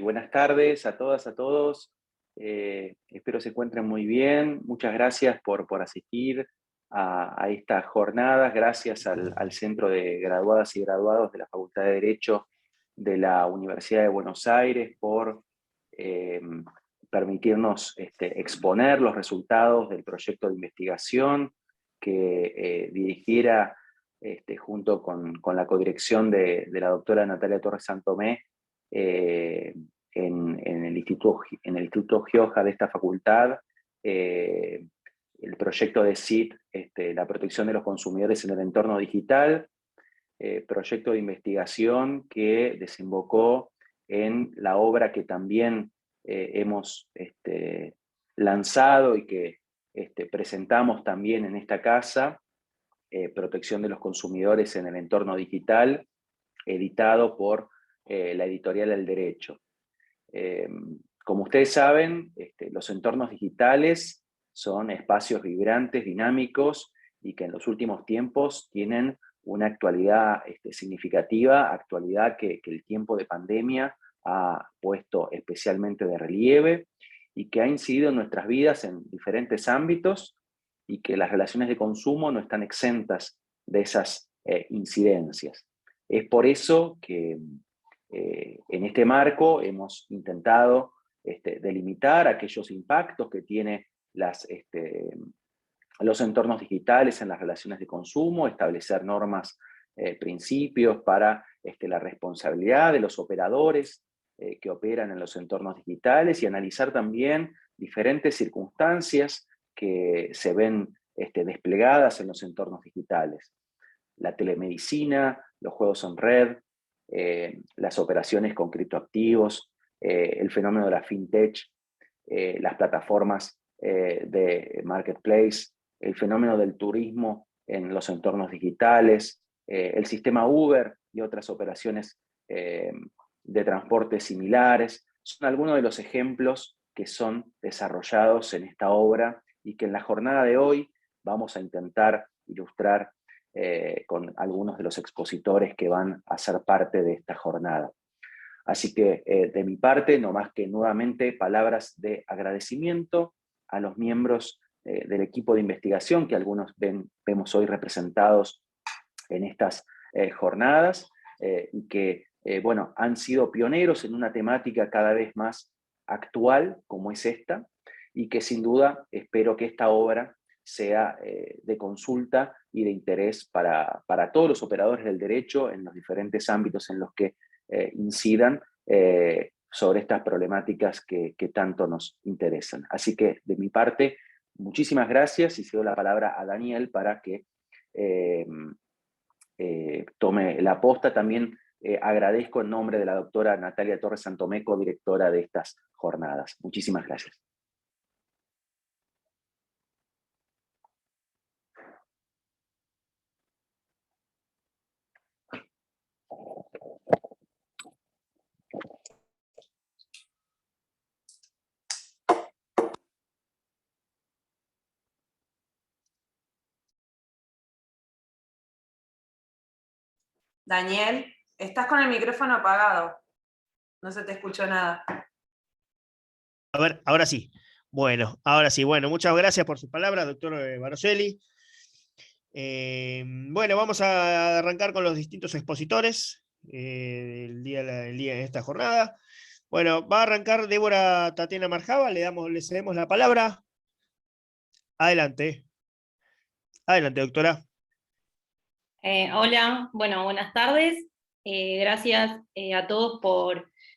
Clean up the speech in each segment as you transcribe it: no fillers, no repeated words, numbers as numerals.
buenas tardes a todas, a todos. Espero se encuentren muy bien. Muchas gracias por asistir a estas jornadas. Gracias al Centro de Graduadas y Graduados de la Facultad de Derecho de la Universidad de Buenos Aires por eh, permitirnos exponer los resultados del proyecto de investigación que dirigiera junto con la codirección de la doctora Natalia Torres Santomé en el Instituto Gioja de esta facultad, el proyecto de CIT, la protección de los consumidores en el entorno digital, proyecto de investigación que desembocó en la obra que también hemos lanzado y que presentamos también en esta casa, protección de los consumidores en el entorno digital, editado por la editorial El Derecho. Como ustedes saben, los entornos digitales son espacios vibrantes, dinámicos, y que en los últimos tiempos tienen una actualidad significativa, actualidad que el tiempo de pandemia ha puesto especialmente de relieve y que ha incidido en nuestras vidas en diferentes ámbitos, y que las relaciones de consumo no están exentas de esas incidencias. Es por eso que en este marco hemos intentado delimitar aquellos impactos que tiene los entornos digitales en las relaciones de consumo, establecer normas, principios para la responsabilidad de los operadores que operan en los entornos digitales, y analizar también diferentes circunstancias que se ven desplegadas en los entornos digitales. La telemedicina, los juegos en red, las operaciones con criptoactivos, el fenómeno de la fintech, las plataformas de marketplace, el fenómeno del turismo en los entornos digitales, el sistema Uber y otras operaciones de transporte similares. Son algunos de los ejemplos que son desarrollados en esta obra y que en la jornada de hoy vamos a intentar ilustrar con algunos de los expositores que van a ser parte de esta jornada. Así que de mi parte, no más que nuevamente palabras de agradecimiento a los miembros del equipo de investigación, que algunos vemos hoy representados en estas jornadas, y que bueno, han sido pioneros en una temática cada vez más actual como es esta, y que sin duda espero que esta obra sea de consulta y de interés para todos los operadores del derecho en los diferentes ámbitos en los que incidan sobre estas problemáticas que tanto nos interesan. Así que, de mi parte, muchísimas gracias, y cedo la palabra a Daniel para que tome la posta. También agradezco en nombre de la doctora Natalia Torres Santomé, co-directora de estas jornadas. Muchísimas gracias. Daniel, estás con el micrófono apagado. No se te escuchó nada. A ver, ahora sí. Bueno, ahora sí. Bueno, muchas gracias por sus palabras, doctor Baroselli. Bueno, vamos a arrancar con los distintos expositores el día de esta jornada. Bueno, va a arrancar Débora Tatiana Marjaba, le cedemos la palabra. Adelante. Adelante, doctora. Hola, bueno, buenas tardes. Gracias a todos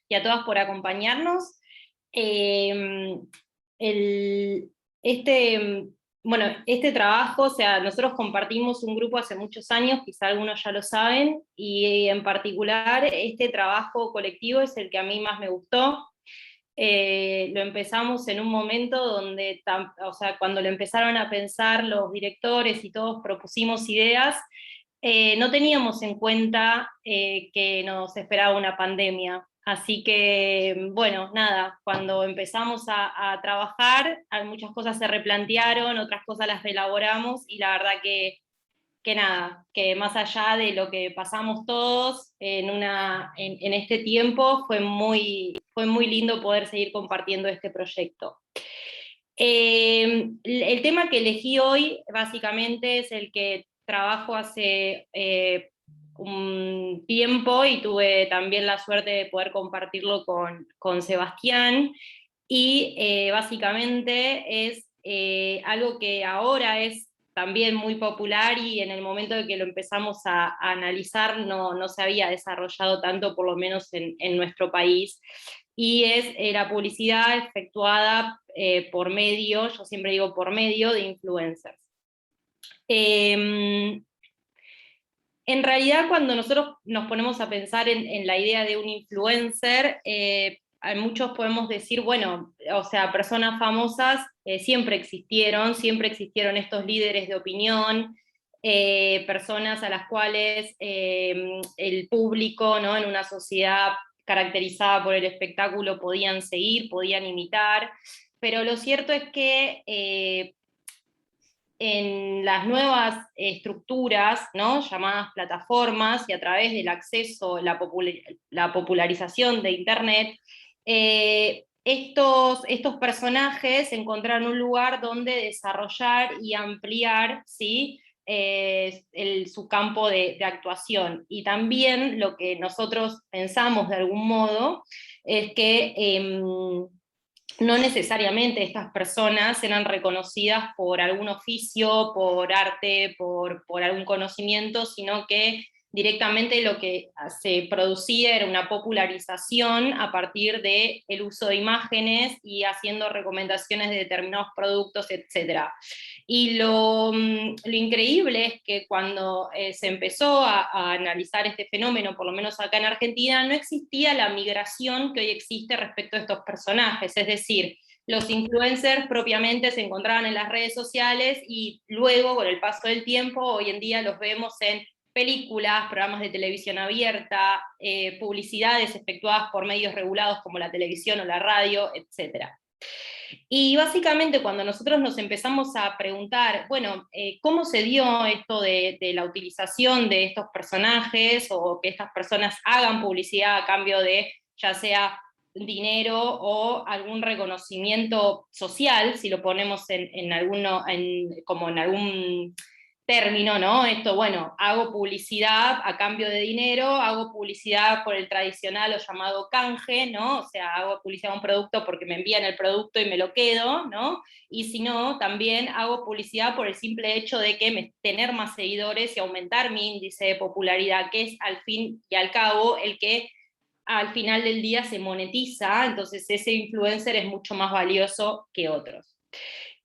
y a todas por acompañarnos. Este trabajo, o sea, nosotros compartimos un grupo hace muchos años, quizá algunos ya lo saben, y en particular este trabajo colectivo es el que a mí más me gustó. Lo empezamos en un momento donde, o sea, cuando lo empezaron a pensar los directores y todos propusimos ideas, no teníamos en cuenta que nos esperaba una pandemia. Así que, bueno, nada, cuando empezamos a trabajar, muchas cosas se replantearon, otras cosas las reelaboramos, y la verdad que que nada, que más allá de lo que pasamos todos en este tiempo, fue muy lindo poder seguir compartiendo este proyecto. El tema que elegí hoy, básicamente, es el que trabajo hace un tiempo y tuve también la suerte de poder compartirlo con Sebastián, y básicamente es algo que ahora es también muy popular y en el momento de que lo empezamos a analizar no se había desarrollado tanto, por lo menos en nuestro país, y es la publicidad efectuada por medio, yo siempre digo por medio de influencers. En realidad, cuando nosotros nos ponemos a pensar en la idea de un influencer, muchos podemos decir, bueno, o sea, personas famosas siempre existieron estos líderes de opinión, personas a las cuales el público, ¿no?, en una sociedad caracterizada por el espectáculo podían seguir, podían imitar, pero lo cierto es que en las nuevas estructuras, ¿no?, llamadas plataformas, y a través del acceso, la popularización de Internet, estos personajes encontraron un lugar donde desarrollar y ampliar, ¿sí?, su campo de actuación. Y también lo que nosotros pensamos de algún modo es que no necesariamente estas personas eran reconocidas por algún oficio, por arte, por algún conocimiento, sino que directamente lo que se producía era una popularización a partir del uso de imágenes y haciendo recomendaciones de determinados productos, etc. Y lo increíble es que cuando se empezó a analizar este fenómeno, por lo menos acá en Argentina, no existía la migración que hoy existe respecto a estos personajes, es decir, los influencers propiamente se encontraban en las redes sociales y luego, con el paso del tiempo, hoy en día los vemos en películas, programas de televisión abierta, publicidades efectuadas por medios regulados como la televisión o la radio, etc. Y básicamente cuando nosotros nos empezamos a preguntar, bueno, ¿cómo se dio esto de la utilización de estos personajes o que estas personas hagan publicidad a cambio de ya sea dinero o algún reconocimiento social, si lo ponemos como en algún término, ¿no? Esto, bueno, hago publicidad a cambio de dinero, hago publicidad por el tradicional o llamado canje, ¿no? O sea, hago publicidad a un producto porque me envían el producto y me lo quedo, ¿no? Y si no, también hago publicidad por el simple hecho de que tener más seguidores y aumentar mi índice de popularidad, que es al fin y al cabo el que al final del día se monetiza, entonces ese influencer es mucho más valioso que otros.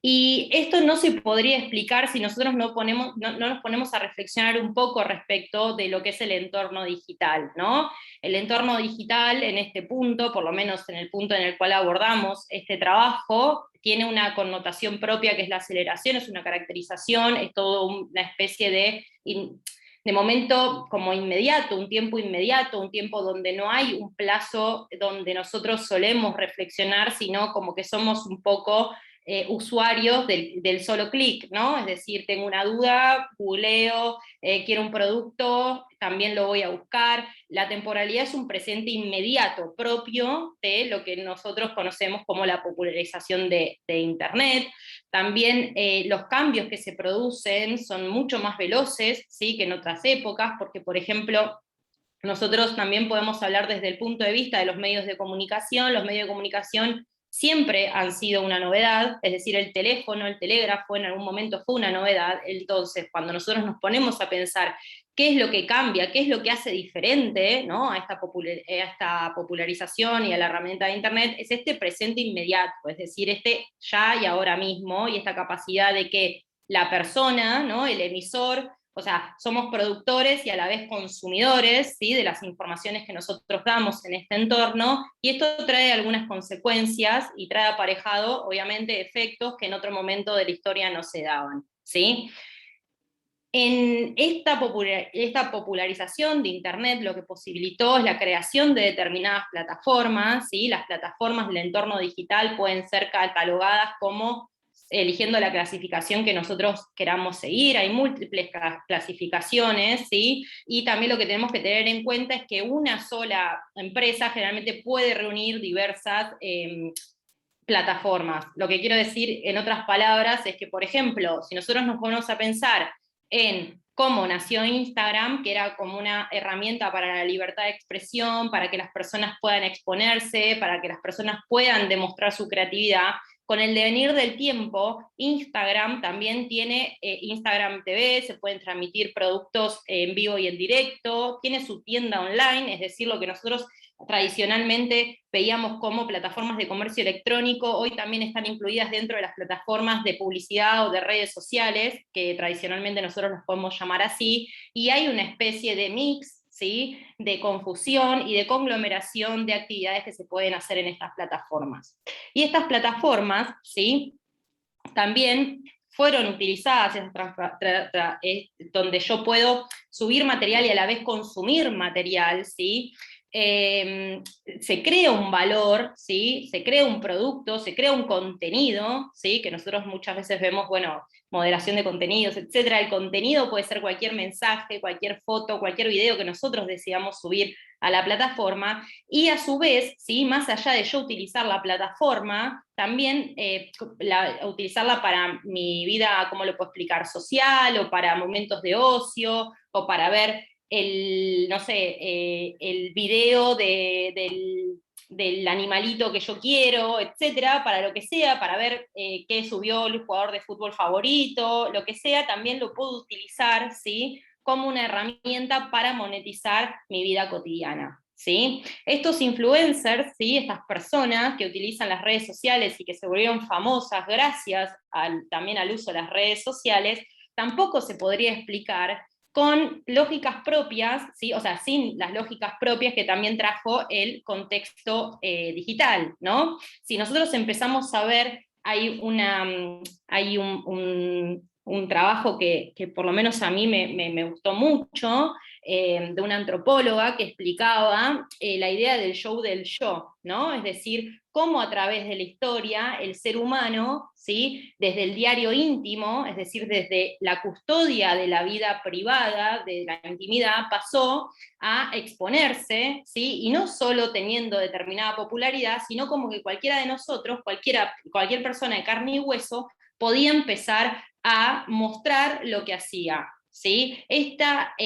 Y esto no se podría explicar si nosotros no nos ponemos a reflexionar un poco respecto de lo que es el entorno digital, ¿no? El entorno digital en este punto, por lo menos en el punto en el cual abordamos este trabajo, tiene una connotación propia que es la aceleración, es una caracterización, es todo una especie de momento como inmediato, un tiempo inmediato, un tiempo donde no hay un plazo donde nosotros solemos reflexionar, sino como que somos un poco usuarios del solo clic, ¿no? Es decir, tengo una duda, googleo, quiero un producto, también lo voy a buscar. La temporalidad es un presente inmediato propio de lo que nosotros conocemos como la popularización de Internet. También los cambios que se producen son mucho más veloces, ¿sí?, que en otras épocas, porque, por ejemplo, nosotros también podemos hablar desde el punto de vista de los medios de comunicación. Los medios de comunicación siempre han sido una novedad, es decir, el teléfono, el telégrafo en algún momento fue una novedad. Entonces, cuando nosotros nos ponemos a pensar qué es lo que cambia, qué es lo que hace diferente, ¿no?, a esta popularización y a la herramienta de Internet, es este presente inmediato, es decir, este ya y ahora mismo, y esta capacidad de que la persona, ¿no?, el emisor, o sea, somos productores y a la vez consumidores, ¿sí?, de las informaciones que nosotros damos en este entorno, y esto trae algunas consecuencias y trae aparejado, obviamente, efectos que en otro momento de la historia no se daban, ¿sí? En esta popularización de Internet lo que posibilitó es la creación de determinadas plataformas, ¿sí? Las plataformas del entorno digital pueden ser catalogadas como eligiendo la clasificación que nosotros queramos seguir. Hay múltiples clasificaciones, ¿sí? Y también lo que tenemos que tener en cuenta es que una sola empresa generalmente puede reunir diversas plataformas. Lo que quiero decir, en otras palabras, es que, por ejemplo, si nosotros nos ponemos a pensar en cómo nació Instagram, que era como una herramienta para la libertad de expresión, para que las personas puedan exponerse, para que las personas puedan demostrar su creatividad. Con el devenir del tiempo, Instagram también tiene Instagram TV, se pueden transmitir productos en vivo y en directo, tiene su tienda online, es decir, lo que nosotros tradicionalmente veíamos como plataformas de comercio electrónico, hoy también están incluidas dentro de las plataformas de publicidad o de redes sociales, que tradicionalmente nosotros los podemos llamar así, y hay una especie de mix, ¿sí?, de confusión y de conglomeración de actividades que se pueden hacer en estas plataformas. Y estas plataformas, ¿sí?, también fueron utilizadas, donde yo puedo subir material y a la vez consumir material, ¿sí? Se crea un valor, ¿sí? Se crea un producto, se crea un contenido, ¿sí? Que nosotros muchas veces vemos, bueno, moderación de contenidos, etcétera. El contenido puede ser cualquier mensaje, cualquier foto, cualquier video que nosotros decidamos subir a la plataforma, y a su vez, ¿sí?, más allá de yo utilizar la plataforma, también utilizarla para mi vida, ¿cómo lo puedo explicar?, social, o para momentos de ocio, o para ver no sé, el video del animalito que yo quiero, etcétera, para lo que sea, para ver qué subió el jugador de fútbol favorito, lo que sea, también lo puedo utilizar, ¿sí?, como una herramienta para monetizar mi vida cotidiana, ¿sí? Estos influencers, ¿sí?, estas personas que utilizan las redes sociales y que se volvieron famosas gracias también al uso de las redes sociales, tampoco se podría explicar con lógicas propias, ¿sí?, o sea, sin las lógicas propias que también trajo el contexto digital, ¿no? Si nosotros empezamos a ver, hay un trabajo que por lo menos a mí me gustó mucho, de una antropóloga que explicaba la idea del show del yo, ¿no? Es decir, cómo a través de la historia el ser humano, ¿sí?, desde el diario íntimo, es decir, desde la custodia de la vida privada, de la intimidad, pasó a exponerse, ¿sí?, y no solo teniendo determinada popularidad, sino como que cualquiera de nosotros, cualquier persona de carne y hueso, podía empezar a mostrar lo que hacía, ¿sí? Esta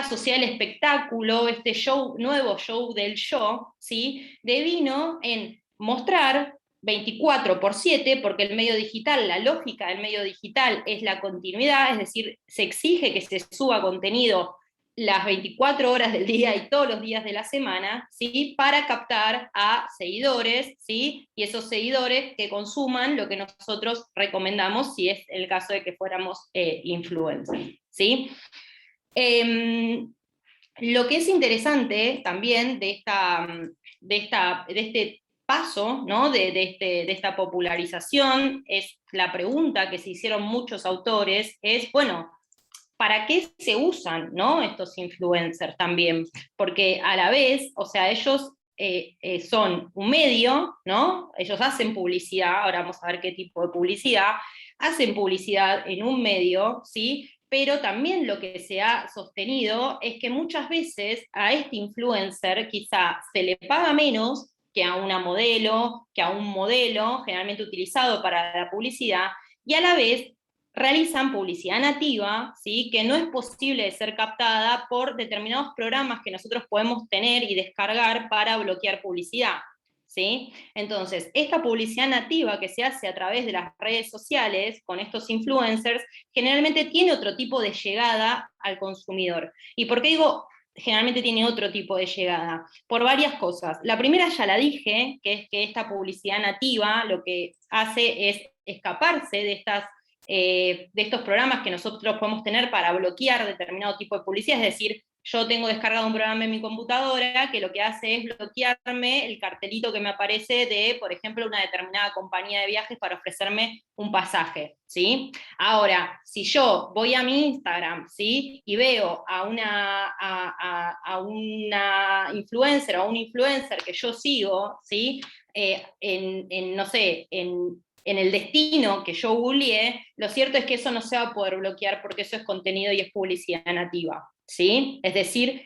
social espectáculo, este nuevo show del yo, ¿sí?, devino en mostrar 24/7, porque el medio digital, la lógica del medio digital es la continuidad, es decir, se exige que se suba contenido las 24 horas del día y todos los días de la semana, ¿sí?, para captar a seguidores, ¿sí?, y esos seguidores que consuman lo que nosotros recomendamos, si es el caso de que fuéramos influencers, ¿sí? Lo que es interesante también de este paso, ¿no?, de esta popularización, es la pregunta que se hicieron muchos autores, es, bueno, ¿para qué se usan, ¿no?, estos influencers también? Porque a la vez, o sea, ellos son un medio, ¿no? Ellos hacen publicidad, ahora vamos a ver qué tipo de publicidad, hacen publicidad en un medio, ¿sí? Pero también lo que se ha sostenido es que muchas veces a este influencer quizá se le paga menos que a una modelo, que a un modelo, generalmente utilizado para la publicidad, y a la vez realizan publicidad nativa, ¿sí?, que no es posible de ser captada por determinados programas que nosotros podemos tener y descargar para bloquear publicidad, ¿sí? Entonces, esta publicidad nativa que se hace a través de las redes sociales con estos influencers, generalmente tiene otro tipo de llegada al consumidor. ¿Y por qué digo generalmente tiene otro tipo de llegada? Por varias cosas. La primera ya la dije, que es que esta publicidad nativa lo que hace es escaparse de estos programas que nosotros podemos tener para bloquear determinado tipo de publicidad, es decir, yo tengo descargado un programa en mi computadora que lo que hace es bloquearme el cartelito que me aparece de, por ejemplo, una determinada compañía de viajes para ofrecerme un pasaje, ¿sí? Ahora, si yo voy a mi Instagram, ¿sí?, y veo a una influencer o a un influencer que yo sigo, ¿sí?, no sé, en en el destino que yo googleé, lo cierto es que eso no se va a poder bloquear porque eso es contenido y es publicidad nativa, ¿sí? Es decir,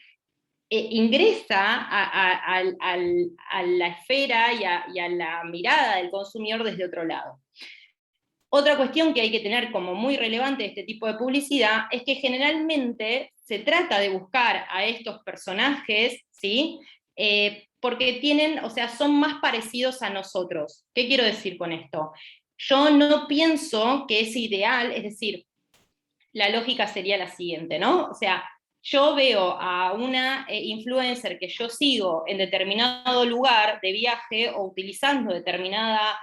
ingresa a la esfera y a la mirada del consumidor desde otro lado. Otra cuestión que hay que tener como muy relevante de este tipo de publicidad es que generalmente se trata de buscar a estos personajes, ¿sí? Porque tienen, o sea, son más parecidos a nosotros. ¿Qué quiero decir con esto? Yo no pienso que es ideal, es decir, la lógica sería la siguiente, ¿no? O sea, yo veo a una influencer que yo sigo en determinado lugar de viaje o utilizando determinada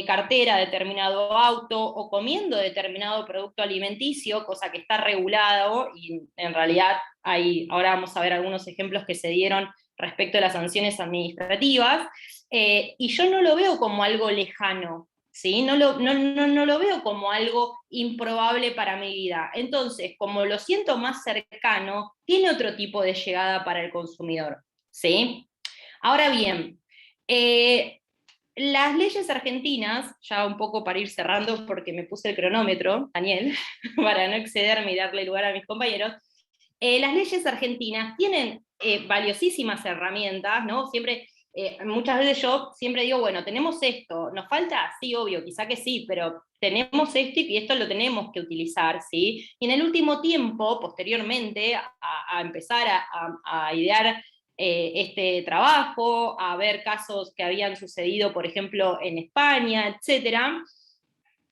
cartera, determinado auto o comiendo determinado producto alimenticio, cosa que está regulado y en realidad ahora vamos a ver algunos ejemplos que se dieron respecto a las sanciones administrativas, y yo no lo veo como algo lejano, ¿sí? No lo veo como algo improbable para mi vida. Entonces, como lo siento más cercano, tiene otro tipo de llegada para el consumidor, ¿sí? Ahora bien, las leyes argentinas, ya un poco para ir cerrando porque me puse el cronómetro, Daniel, para no excederme y darle lugar a mis compañeros, las leyes argentinas tienen valiosísimas herramientas, ¿no? Siempre, muchas veces yo siempre digo, bueno, tenemos esto, ¿nos falta? Sí, obvio, quizá que sí, pero tenemos esto y esto lo tenemos que utilizar, ¿sí? Y en el último tiempo, posteriormente, a empezar a idear este trabajo, a ver casos que habían sucedido, por ejemplo, en España, etcétera,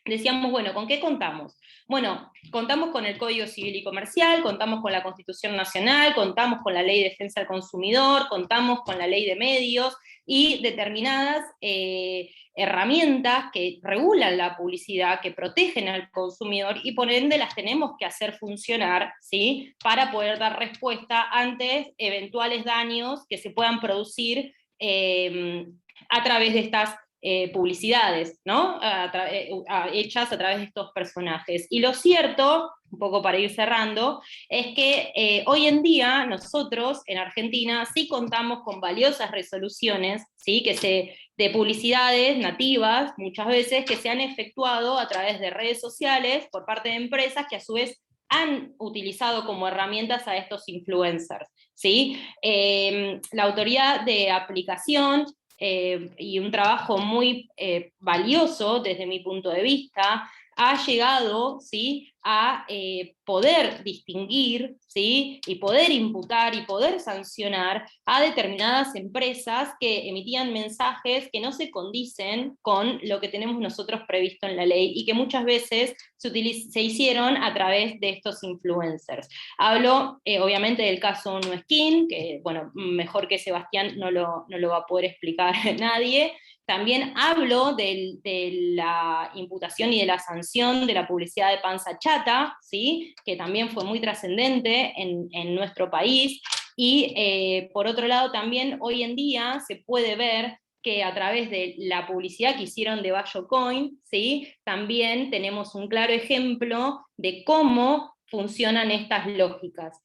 decíamos, bueno, ¿con qué contamos? Bueno, contamos con el Código Civil y Comercial, contamos con la Constitución Nacional, contamos con la Ley de Defensa del Consumidor, contamos con la Ley de Medios y determinadas herramientas que regulan la publicidad, que protegen al consumidor y por ende las tenemos que hacer funcionar, ¿sí? Para poder dar respuesta ante eventuales daños que se puedan producir a través de estas publicidades, ¿no? Hechas a través de estos personajes. Y lo cierto, un poco para ir cerrando, es que hoy en día nosotros en Argentina sí contamos con valiosas resoluciones, ¿sí? De publicidades nativas, muchas veces, que se han efectuado a través de redes sociales por parte de empresas que a su vez han utilizado como herramientas a estos influencers, ¿sí? La autoridad de aplicación y un trabajo muy valioso desde mi punto de vista, ha llegado, ¿sí? A poder distinguir, ¿sí? Y poder imputar y poder sancionar a determinadas empresas que emitían mensajes que no se condicen con lo que tenemos nosotros previsto en la ley y que muchas veces se hicieron a través de estos influencers. Hablo obviamente del caso Nueskin, que bueno, mejor que Sebastián no lo va a poder explicar nadie. También hablo de la imputación y de la sanción de la publicidad de panza chata, ¿sí? Que también fue muy trascendente en nuestro país. Y por otro lado también hoy en día se puede ver que a través de la publicidad que hicieron de Bayocoin, ¿sí? También tenemos un claro ejemplo de cómo funcionan estas lógicas.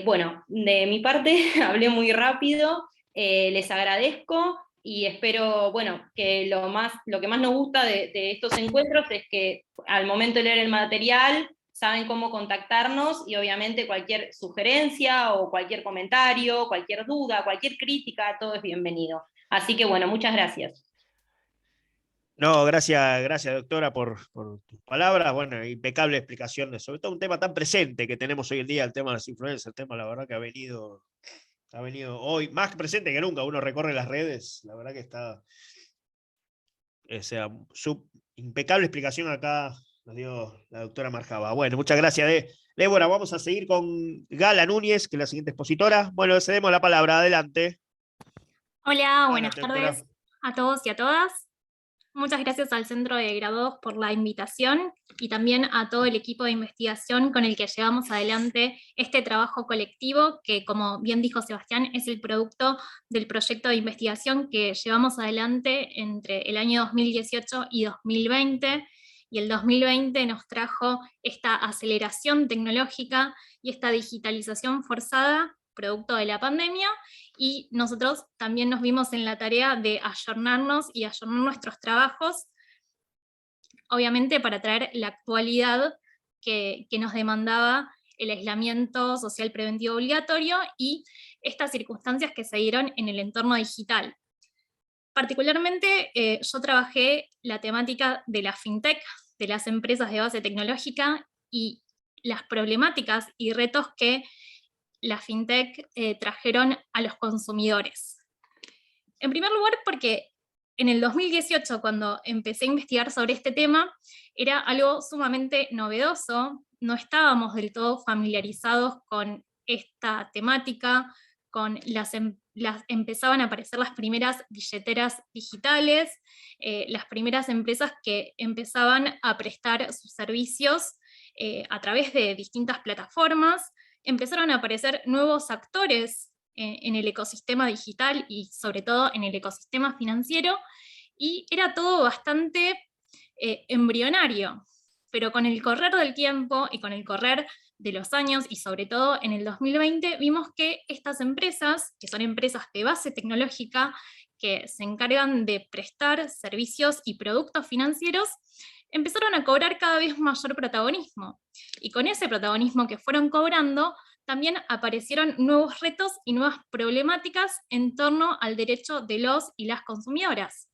Bueno, de mi parte hablé muy rápido, les agradezco y espero, bueno, que lo que más nos gusta de estos encuentros es que al momento de leer el material saben cómo contactarnos y obviamente cualquier sugerencia o cualquier comentario, cualquier duda, cualquier crítica, todo es bienvenido. Así que bueno, muchas gracias. No, gracias doctora por tus palabras, bueno, impecable explicación, sobre todo un tema tan presente que tenemos hoy en día, el tema de las influencias, el tema la verdad que ha venido hoy más presente que nunca, uno recorre las redes, la verdad que está, o sea, impecable explicación acá nos dio la doctora Marjaba. Bueno, muchas gracias, Débora. Vamos a seguir con Gala Núñez, que es la siguiente expositora. Bueno, cedemos la palabra, adelante. Hola, buenas Adelante, tardes a todos y a todas. Muchas gracias al Centro de Graduados por la invitación y también a todo el equipo de investigación con el que llevamos adelante este trabajo colectivo que, como bien dijo Sebastián, es el producto del proyecto de investigación que llevamos adelante entre el año 2018 y 2020, y el 2020 nos trajo esta aceleración tecnológica y esta digitalización forzada producto de la pandemia, y nosotros también nos vimos en la tarea de ayornarnos y ayornar nuestros trabajos obviamente para traer la actualidad que nos demandaba el aislamiento social preventivo obligatorio y estas circunstancias que se dieron en el entorno digital. Particularmente, yo trabajé la temática de la fintech, de las empresas de base tecnológica y las problemáticas y retos que la fintech trajeron a los consumidores. En primer lugar, porque en el 2018, cuando empecé a investigar sobre este tema, era algo sumamente novedoso, no estábamos del todo familiarizados con esta temática, empezaban a aparecer las primeras billeteras digitales, las primeras empresas que empezaban a prestar sus servicios a través de distintas plataformas, empezaron a aparecer nuevos actores en el ecosistema digital y sobre todo en el ecosistema financiero, y era todo bastante embrionario, pero con el correr del tiempo y con el correr de los años, y sobre todo en el 2020, vimos que estas empresas, que son empresas de base tecnológica, que se encargan de prestar servicios y productos financieros, empezaron a cobrar cada vez mayor protagonismo. Y con ese protagonismo que fueron cobrando, también aparecieron nuevos retos y nuevas problemáticas en torno al derecho de los y las consumidoras.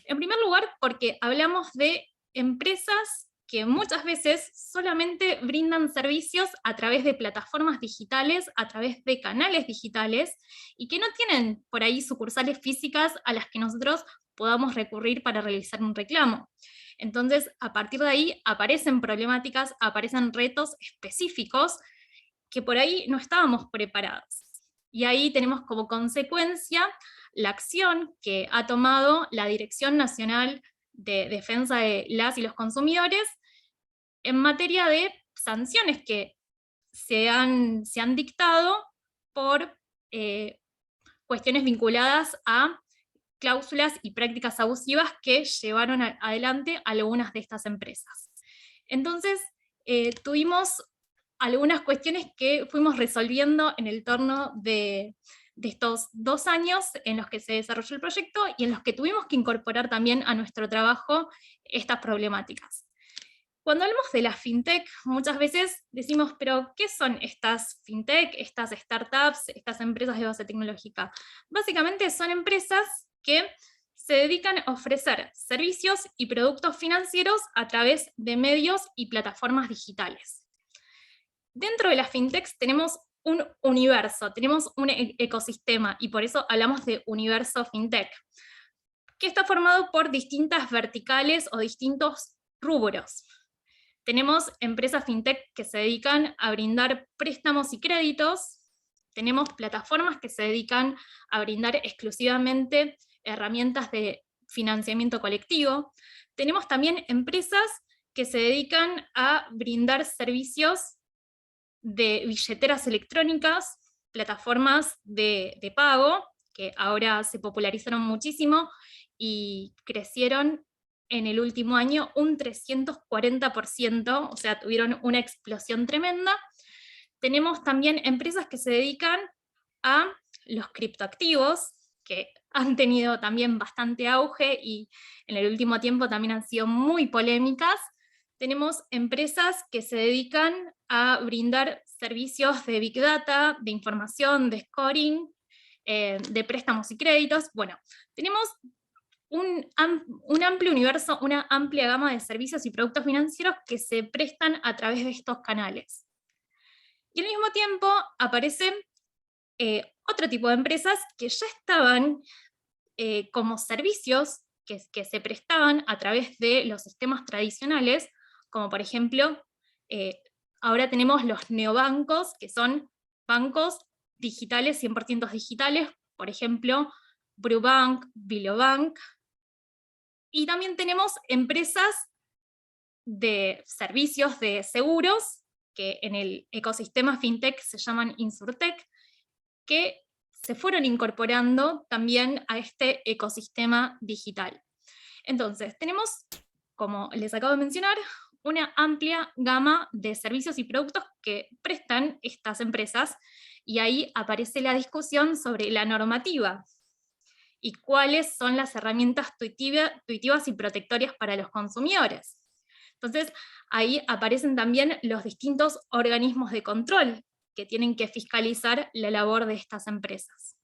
En primer lugar, porque hablamos de empresas que muchas veces solamente brindan servicios a través de plataformas digitales, a través de canales digitales, y que no tienen por ahí sucursales físicas a las que nosotros podamos recurrir para realizar un reclamo. Entonces, a partir de ahí aparecen problemáticas, aparecen retos específicos que por ahí no estábamos preparados. Y ahí tenemos como consecuencia la acción que ha tomado la Dirección Nacional de Defensa de las y los Consumidores en materia de sanciones que se han dictado por cuestiones vinculadas a cláusulas y prácticas abusivas que llevaron adelante algunas de estas empresas. Entonces, tuvimos algunas cuestiones que fuimos resolviendo en el torno de estos 2 años en los que se desarrolló el proyecto y en los que tuvimos que incorporar también a nuestro trabajo estas problemáticas. Cuando hablamos de la fintech, muchas veces decimos, pero ¿qué son estas fintech, estas startups, estas empresas de base tecnológica? Básicamente son empresas que se dedican a ofrecer servicios y productos financieros a través de medios y plataformas digitales. Dentro de las fintechs tenemos un universo, tenemos un ecosistema, y por eso hablamos de universo fintech, que está formado por distintas verticales o distintos rubros. Tenemos empresas fintech que se dedican a brindar préstamos y créditos, tenemos plataformas que se dedican a brindar exclusivamente herramientas de financiamiento colectivo, tenemos también empresas que se dedican a brindar servicios de billeteras electrónicas, plataformas de pago, que ahora se popularizaron muchísimo y crecieron en el último año un 340%, o sea, tuvieron una explosión tremenda. Tenemos también empresas que se dedican a los criptoactivos, que han tenido también bastante auge y en el último tiempo también han sido muy polémicas. Tenemos empresas que se dedican a brindar servicios de Big Data, de información, de scoring, de préstamos y créditos. Bueno, tenemos un amplio universo, una amplia gama de servicios y productos financieros que se prestan a través de estos canales. Y al mismo tiempo aparecen otro tipo de empresas que ya estaban como servicios que se prestaban a través de los sistemas tradicionales, como por ejemplo, ahora tenemos los neobancos, que son bancos digitales, 100% digitales, por ejemplo, Brubank, Bilobank, y también tenemos empresas de servicios de seguros, que en el ecosistema fintech se llaman Insurtech, que se fueron incorporando también a este ecosistema digital. Entonces, tenemos, como les acabo de mencionar, una amplia gama de servicios y productos que prestan estas empresas, y ahí aparece la discusión sobre la normativa. y cuáles son las herramientas tuitivas y protectorias para los consumidores. Entonces, ahí aparecen también los distintos organismos de control que tienen que fiscalizar la labor de estas empresas.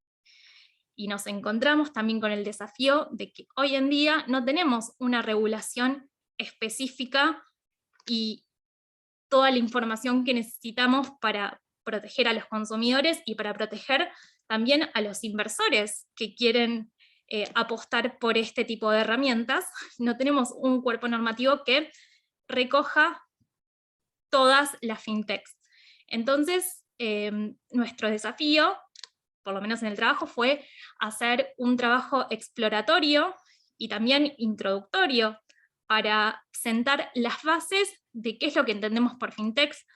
Y nos encontramos también con el desafío de que hoy en día no tenemos una regulación específica y toda la información que necesitamos para proteger a los consumidores y para proteger también a los inversores que quieren apostar por este tipo de herramientas. No tenemos un cuerpo normativo que recoja todas las fintechs. Entonces, nuestro desafío, por lo menos en el trabajo, fue hacer un trabajo exploratorio y también introductorio para sentar las bases de qué es lo que entendemos por fintechs,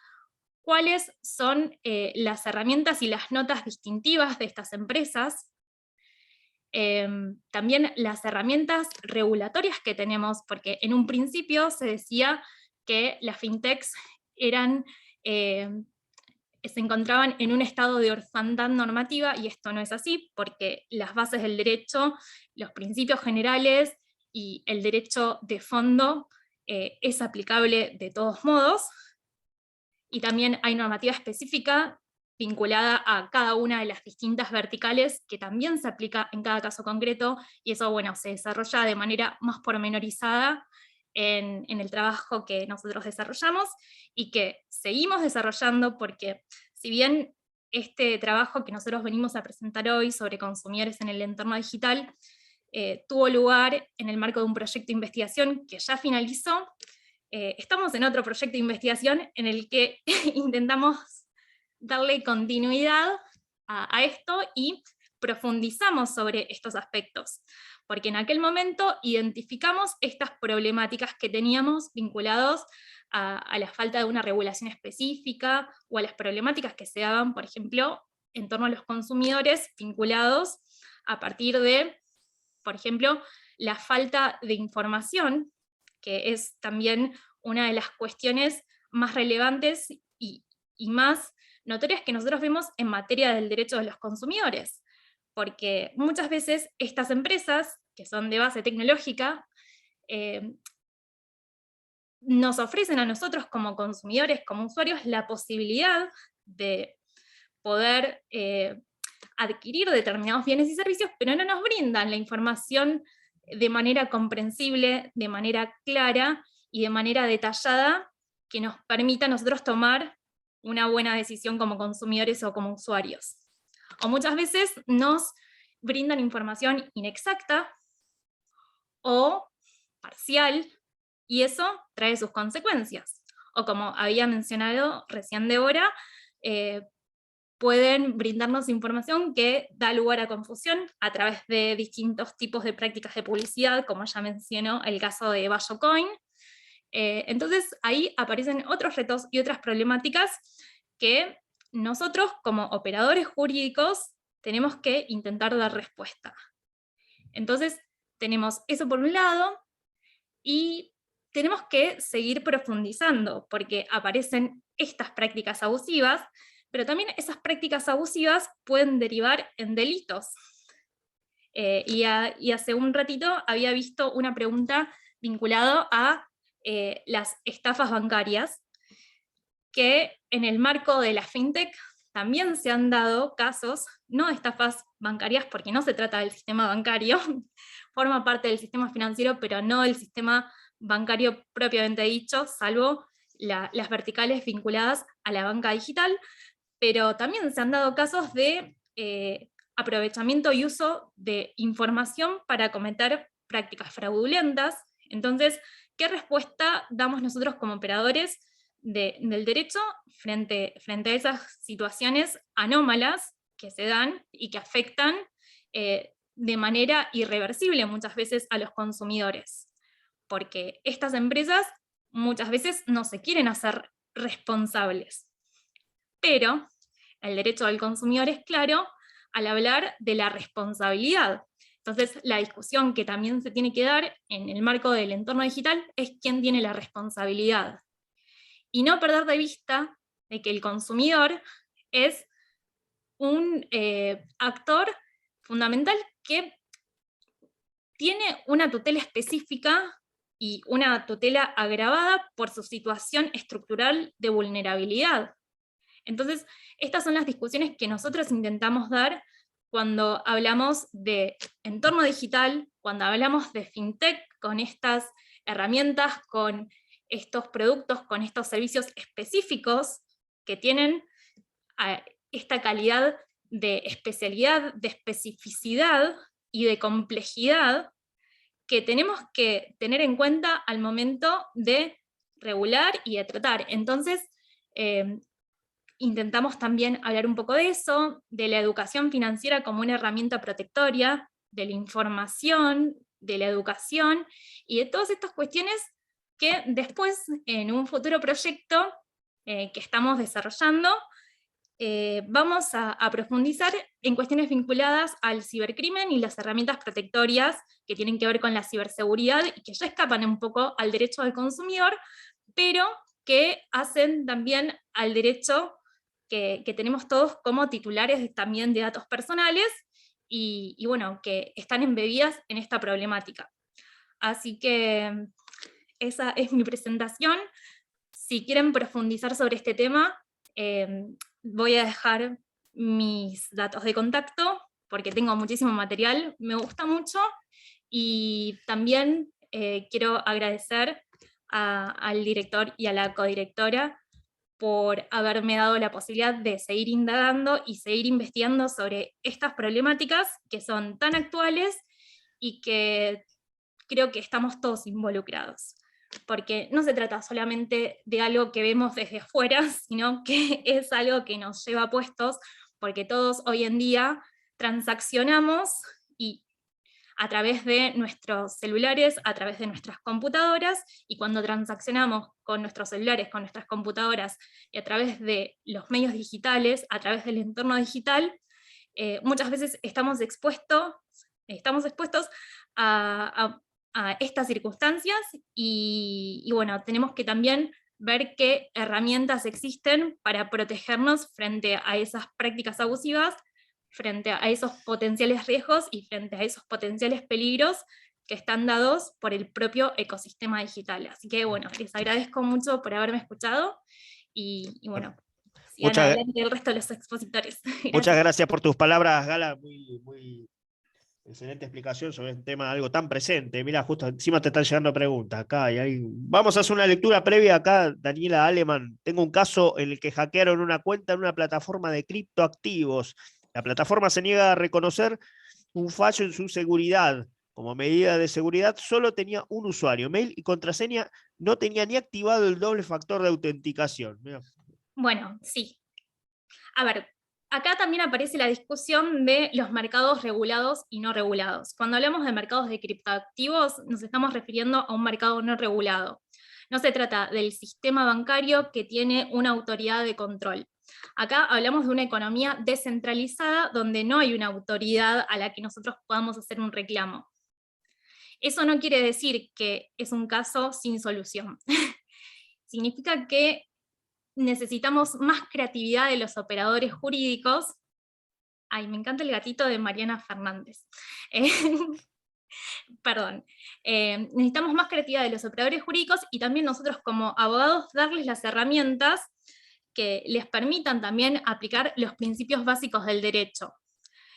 cuáles son las herramientas y las notas distintivas de estas empresas, también las herramientas regulatorias que tenemos, porque en un principio se decía que las fintechs se encontraban en un estado de orfandad normativa, y esto no es así, porque las bases del derecho, los principios generales y el derecho de fondo es aplicable de todos modos, y también hay normativa específica vinculada a cada una de las distintas verticales que también se aplica en cada caso concreto, y eso, bueno, se desarrolla de manera más pormenorizada en el trabajo que nosotros desarrollamos y que seguimos desarrollando, porque si bien este trabajo que nosotros venimos a presentar hoy sobre consumidores en el entorno digital tuvo lugar en el marco de un proyecto de investigación que ya finalizó, estamos en otro proyecto de investigación en el que intentamos darle continuidad a esto y profundizamos sobre estos aspectos, porque en aquel momento identificamos estas problemáticas que teníamos vinculados a la falta de una regulación específica o a las problemáticas que se daban, por ejemplo, en torno a los consumidores vinculados a partir de, por ejemplo, la falta de información, que es también una de las cuestiones más relevantes y más notorias que nosotros vemos en materia del derecho de los consumidores, porque muchas veces estas empresas, que son de base tecnológica, nos ofrecen a nosotros como consumidores, como usuarios, la posibilidad de poder adquirir determinados bienes y servicios, pero no nos brindan la información de manera comprensible, de manera clara y de manera detallada que nos permita a nosotros tomar una buena decisión como consumidores o como usuarios. O muchas veces nos brindan información inexacta o parcial, y eso trae sus consecuencias. O como había mencionado recién Débora, pueden brindarnos información que da lugar a confusión a través de distintos tipos de prácticas de publicidad, como ya mencionó el caso de BayoCoin. Entonces ahí aparecen otros retos y otras problemáticas que nosotros como operadores jurídicos tenemos que intentar dar respuesta. Entonces tenemos eso por un lado, y tenemos que seguir profundizando, porque aparecen estas prácticas abusivas, pero también esas prácticas abusivas pueden derivar en delitos. Y hace un ratito había visto una pregunta vinculada a las estafas bancarias, que en el marco de la fintech también se han dado casos, no de estafas bancarias porque no se trata del sistema bancario, forma parte del sistema financiero, pero no del sistema bancario propiamente dicho, salvo las verticales vinculadas a la banca digital, pero también se han dado casos de aprovechamiento y uso de información para cometer prácticas fraudulentas. Entonces, ¿qué respuesta damos nosotros como operadores del derecho frente a esas situaciones anómalas que se dan y que afectan de manera irreversible muchas veces a los consumidores? Porque estas empresas muchas veces no se quieren hacer responsables, pero el derecho del consumidor es claro al hablar de la responsabilidad. Entonces, la discusión que también se tiene que dar en el marco del entorno digital es quién tiene la responsabilidad. Y no perder de vista de que el consumidor es un actor fundamental que tiene una tutela específica y una tutela agravada por su situación estructural de vulnerabilidad. Entonces, estas son las discusiones que nosotros intentamos dar cuando hablamos de entorno digital, cuando hablamos de fintech, con estas herramientas, con estos productos, con estos servicios específicos que tienen esta calidad de especialidad, de especificidad y de complejidad que tenemos que tener en cuenta al momento de regular y de tratar. Entonces, intentamos también hablar un poco de eso, de la educación financiera como una herramienta protectoria, de la información, de la educación, y de todas estas cuestiones que después, en un futuro proyecto que estamos desarrollando, vamos a profundizar en cuestiones vinculadas al cibercrimen y las herramientas protectorias que tienen que ver con la ciberseguridad y que ya escapan un poco al derecho del consumidor, pero que hacen también al derecho que tenemos todos como titulares también de datos personales y bueno, que están embebidas en esta problemática. Así que esa es mi presentación. Si quieren profundizar sobre este tema, voy a dejar mis datos de contacto, porque tengo muchísimo material, me gusta mucho, y también quiero agradecer al director y a la codirectora por haberme dado la posibilidad de seguir indagando y seguir investigando sobre estas problemáticas que son tan actuales y que creo que estamos todos involucrados. Porque no se trata solamente de algo que vemos desde afuera, sino que es algo que nos lleva puestos, porque todos hoy en día transaccionamos y a través de nuestros celulares, a través de nuestras computadoras, y cuando transaccionamos con nuestros celulares, con nuestras computadoras, y a través de los medios digitales, a través del entorno digital, muchas veces estamos expuestos a estas circunstancias, y bueno, tenemos que también ver qué herramientas existen para protegernos frente a esas prácticas abusivas, frente a esos potenciales riesgos y frente a esos potenciales peligros que están dados por el propio ecosistema digital. Así que bueno, les agradezco mucho por haberme escuchado y bueno, sigan adelante el resto de los expositores. Muchas gracias por tus palabras, Gala, muy excelente explicación sobre un tema algo tan presente. Mira, justo encima te están llegando preguntas acá. Vamos a hacer una lectura previa acá, Daniela Aleman. Tengo un caso en el que hackearon una cuenta en una plataforma de criptoactivos. La plataforma se niega a reconocer un fallo en su seguridad. Como medida de seguridad, solo tenía un usuario, mail y contraseña, no tenía ni activado el doble factor de autenticación. Mirá. Bueno, sí. A ver, acá también aparece la discusión de los mercados regulados y no regulados. Cuando hablamos de mercados de criptoactivos, nos estamos refiriendo a un mercado no regulado. No se trata del sistema bancario que tiene una autoridad de control. Acá hablamos de una economía descentralizada donde no hay una autoridad a la que nosotros podamos hacer un reclamo. Eso no quiere decir que es un caso sin solución. Significa que necesitamos más creatividad de los operadores jurídicos. Ay, me encanta el gatito de Mariana Fernández. Perdón. Necesitamos más creatividad de los operadores jurídicos y también nosotros como abogados darles las herramientas que les permitan también aplicar los principios básicos del derecho,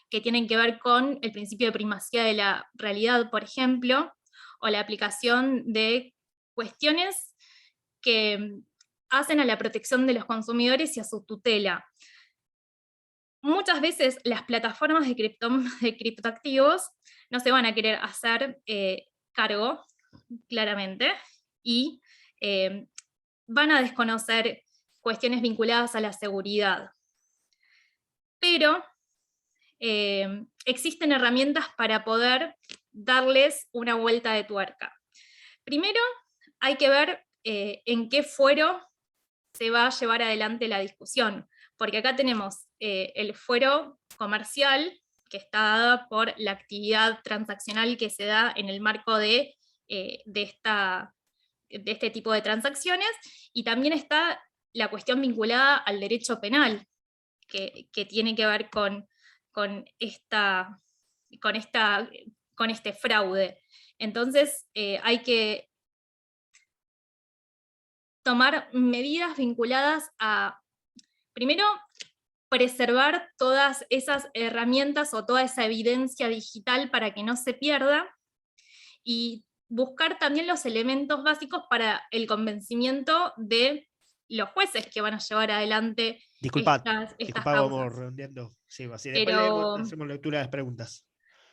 que tienen que ver con el principio de primacía de la realidad, por ejemplo, o la aplicación de cuestiones que hacen a la protección de los consumidores y a su tutela. Muchas veces las plataformas de criptoactivos no se van a querer hacer cargo, claramente, y van a desconocer cuestiones vinculadas a la seguridad. Pero existen herramientas para poder darles una vuelta de tuerca. Primero, hay que ver en qué fuero se va a llevar adelante la discusión, porque acá tenemos el fuero comercial, que está dada por la actividad transaccional que se da en el marco de este tipo de transacciones, y también está la cuestión vinculada al derecho penal, que tiene que ver con esta con este fraude. Entonces hay que tomar medidas vinculadas a, primero, preservar todas esas herramientas o toda esa evidencia digital para que no se pierda, y buscar también los elementos básicos para el convencimiento de los jueces que van a llevar adelante estas Disculpa, causas. vamos redondeando. Sí, así después hacemos lectura de las preguntas.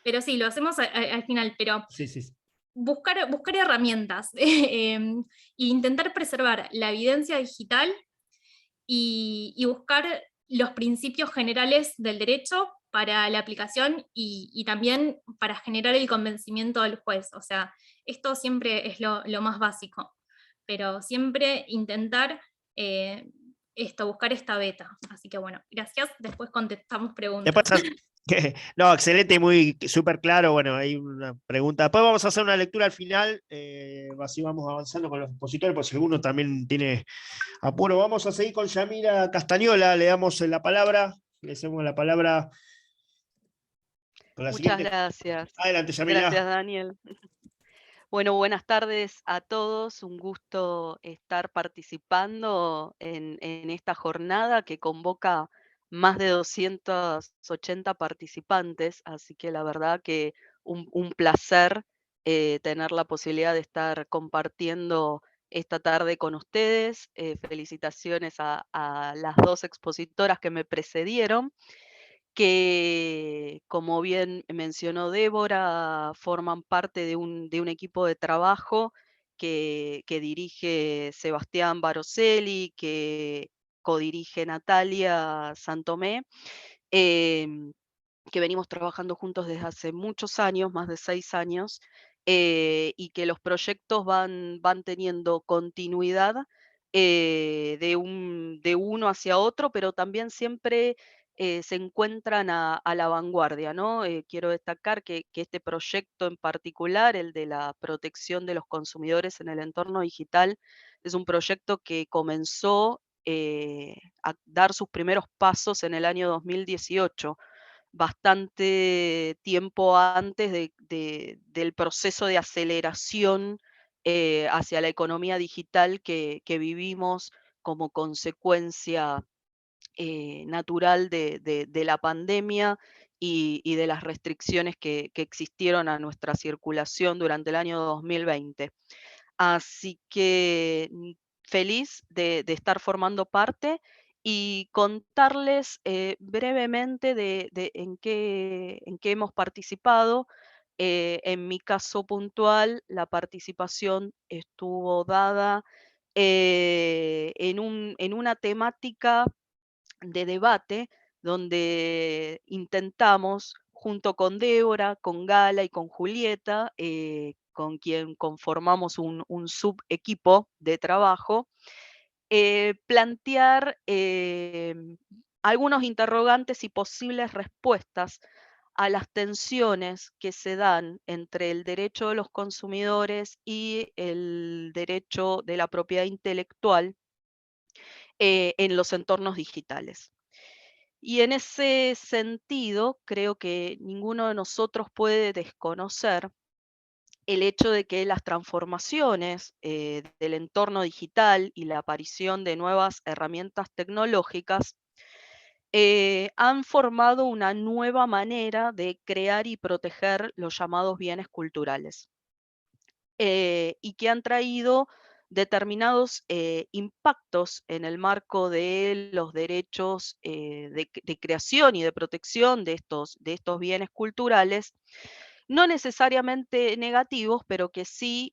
Pero sí, lo hacemos al final, pero Sí. buscar herramientas e intentar preservar la evidencia digital y buscar los principios generales del derecho para la aplicación y también para generar el convencimiento del juez. O sea, esto siempre es lo más básico, pero siempre intentar buscar esta beta. Así que bueno, gracias. Después contestamos preguntas. No, excelente, muy súper claro. Bueno, hay una pregunta. Después vamos a hacer una lectura al final, así vamos avanzando con los expositores, por si alguno también tiene apuro. Vamos a seguir con Yamira Castañola, le damos la palabra, le hacemos la palabra. Con la Muchas siguiente. Gracias. Adelante, Yamira. Gracias, Daniel. Bueno, buenas tardes a todos. Un gusto estar participando en esta jornada que convoca más de 280 participantes, así que la verdad que un placer tener la posibilidad de estar compartiendo esta tarde con ustedes. Felicitaciones a las dos expositoras que me precedieron, que, como bien mencionó Débora, forman parte de un equipo de trabajo que dirige Sebastián Baroselli, que codirige Natalia Santomé, que venimos trabajando juntos desde hace muchos años, más de 6 años, y que los proyectos van teniendo continuidad de uno hacia otro, pero también siempre se encuentran a la vanguardia, ¿no? Quiero destacar que este proyecto en particular, el de la protección de los consumidores en el entorno digital, es un proyecto que comenzó a dar sus primeros pasos en el año 2018, bastante tiempo antes del proceso de aceleración hacia la economía digital que vivimos como consecuencia natural de la pandemia y de las restricciones que existieron a nuestra circulación durante el año 2020. Así que feliz de estar formando parte y contarles brevemente en qué hemos participado. En mi caso puntual, la participación estuvo dada en una temática de debate donde intentamos, junto con Débora, con Gala y con Julieta, con quien conformamos un subequipo de trabajo, plantear algunos interrogantes y posibles respuestas a las tensiones que se dan entre el derecho de los consumidores y el derecho de la propiedad intelectual en los entornos digitales. Y en ese sentido, creo que ninguno de nosotros puede desconocer el hecho de que las transformaciones del entorno digital y la aparición de nuevas herramientas tecnológicas han formado una nueva manera de crear y proteger los llamados bienes culturales, y que han traído determinados impactos en el marco de los derechos de creación y de protección de estos bienes culturales, no necesariamente negativos, pero que sí